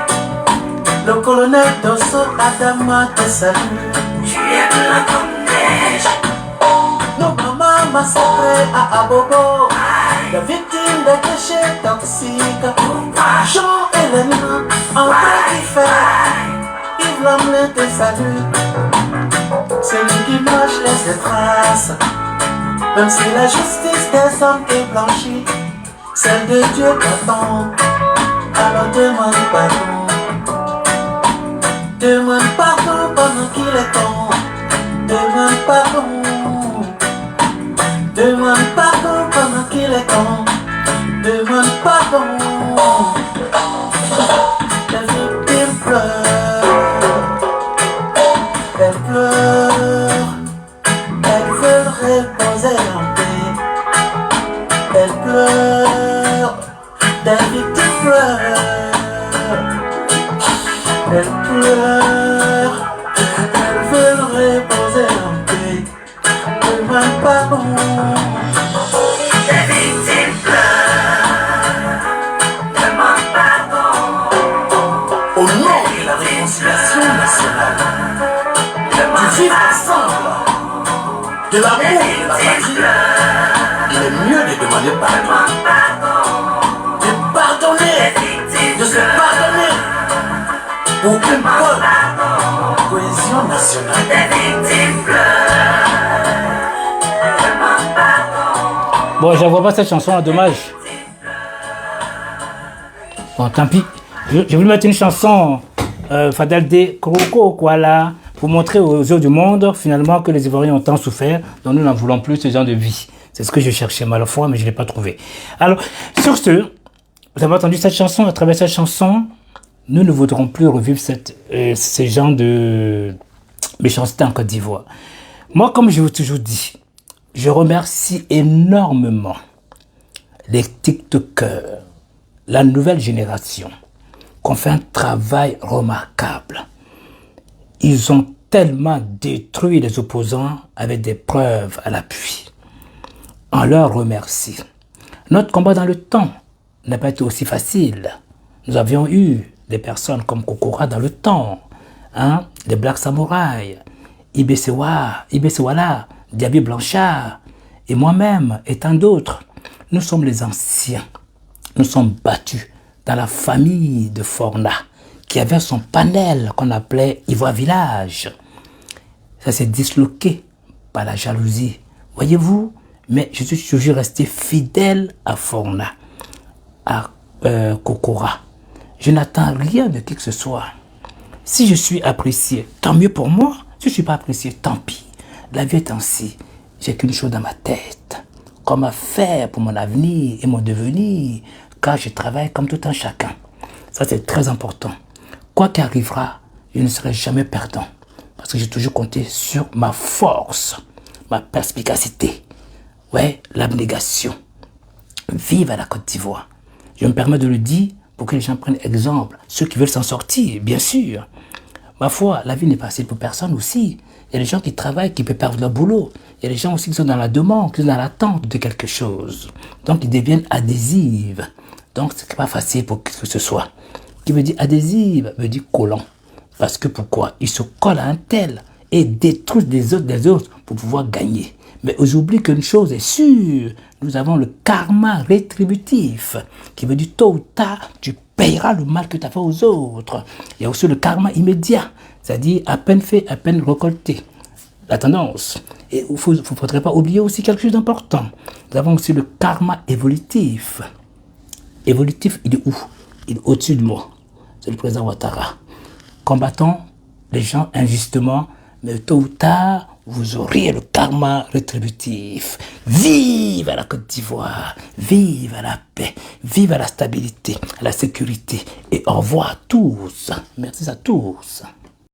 Le colonel Dosso Adama te salue.
Tu es blanc comme neige.
Nos mamans massacrées à Abobo. Les victimes des déchets toxiques. Jean-Hélène, André Diffet, Yves Lamley te salue. C'est lui qui marche laisse des traces. Même si la justice des hommes est blanchie, celle de Dieu t'attend. Alors demande pardon. Demande pardon pendant qu'il est temps. Demande pardon. Demande pardon pendant qu'il est temps. Demande pardon. La victime pleure. Elle pleure. Elle veut reposer en paix. Elle pleure. La victime pleure. Elle pleure. Elle veut reposer en paix. Demande pardon.
Les victimes pleurent. Demande pardon.
Au nom de la réconciliation nationale, du vivre ensemble, de l'amour de la patrie, il est mieux de demander pardon, de pardonner, de se pardonner pour qu'une bonne cohésion nationale.
Les victimes pleurent. Demande pardon.
Bon, je ne vois pas cette chanson, dommage. Bon, tant pis. Je voulais mettre une chanson Fadel de Kroko, quoi, là, pour montrer aux yeux du monde, finalement, que les Ivoiriens ont tant souffert, donc nous n'en voulons plus ce genre de vie. C'est ce que je cherchais mal fois, mais je ne l'ai pas trouvé. Alors, sur ce, vous avez entendu cette chanson, à travers cette chanson, nous ne voudrons plus revivre ce genre de méchanceté en Côte d'Ivoire. Moi, comme je vous ai toujours dit, je remercie énormément les TikTokers, la nouvelle génération, qui ont fait un travail remarquable. Ils ont tellement détruit les opposants avec des preuves à l'appui. On leur remercie. Notre combat dans le temps n'a pas été aussi facile. Nous avions eu des personnes comme Kokora dans le temps, hein, les Black Samouraïs, Ibesewala, Diaby Blanchard, et moi-même, et tant d'autres. Nous sommes les anciens. Nous sommes battus dans la famille de Forna, qui avait son panel qu'on appelait Ivoire Village. Ça s'est disloqué par la jalousie. Voyez-vous, mais je suis toujours resté fidèle à Forna, à Kokora. Je n'attends rien de qui que ce soit. Si je suis apprécié, tant mieux pour moi. Si je ne suis pas apprécié, tant pis. La vie est ainsi. J'ai qu'une chose dans ma tête. Comment faire pour mon avenir et mon devenir, car je travaille comme tout un chacun. Ça, c'est très important. Quoi qu'arrivera, je ne serai jamais perdant. Parce que j'ai toujours compté sur ma force, ma perspicacité. Ouais, l'abnégation. Vive à la Côte d'Ivoire. Je me permets de le dire pour que les gens prennent exemple. Ceux qui veulent s'en sortir, bien sûr. Ma foi, la vie n'est pas facile pour personne aussi. Il y a des gens qui travaillent, qui peuvent perdre leur boulot. Il y a des gens aussi qui sont dans la demande, qui sont dans l'attente de quelque chose. Donc, ils deviennent adhésives. Donc, ce n'est pas facile pour qui que ce soit. Qui veut dire adhésive, veut dire collant. Parce que pourquoi? Ils se collent à un tel et détruisent des autres pour pouvoir gagner. Mais j'oublie qu'une chose est sûre, nous avons le karma rétributif, qui veut dire tôt ou tard, tu payeras le mal que tu as fait aux autres. Il y a aussi le karma immédiat, c'est-à-dire à peine fait, à peine récolté. La tendance. Et il ne faudrait pas oublier aussi quelque chose d'important. Nous avons aussi le karma évolutif. Évolutif, il est où? Il est au-dessus de moi. C'est le président Ouattara. Combattons les gens injustement, mais tôt ou tard, vous aurez le karma rétributif. Vive à la Côte d'Ivoire, vive à la paix, vive à la stabilité, à la sécurité. Et au revoir à tous. Merci à tous.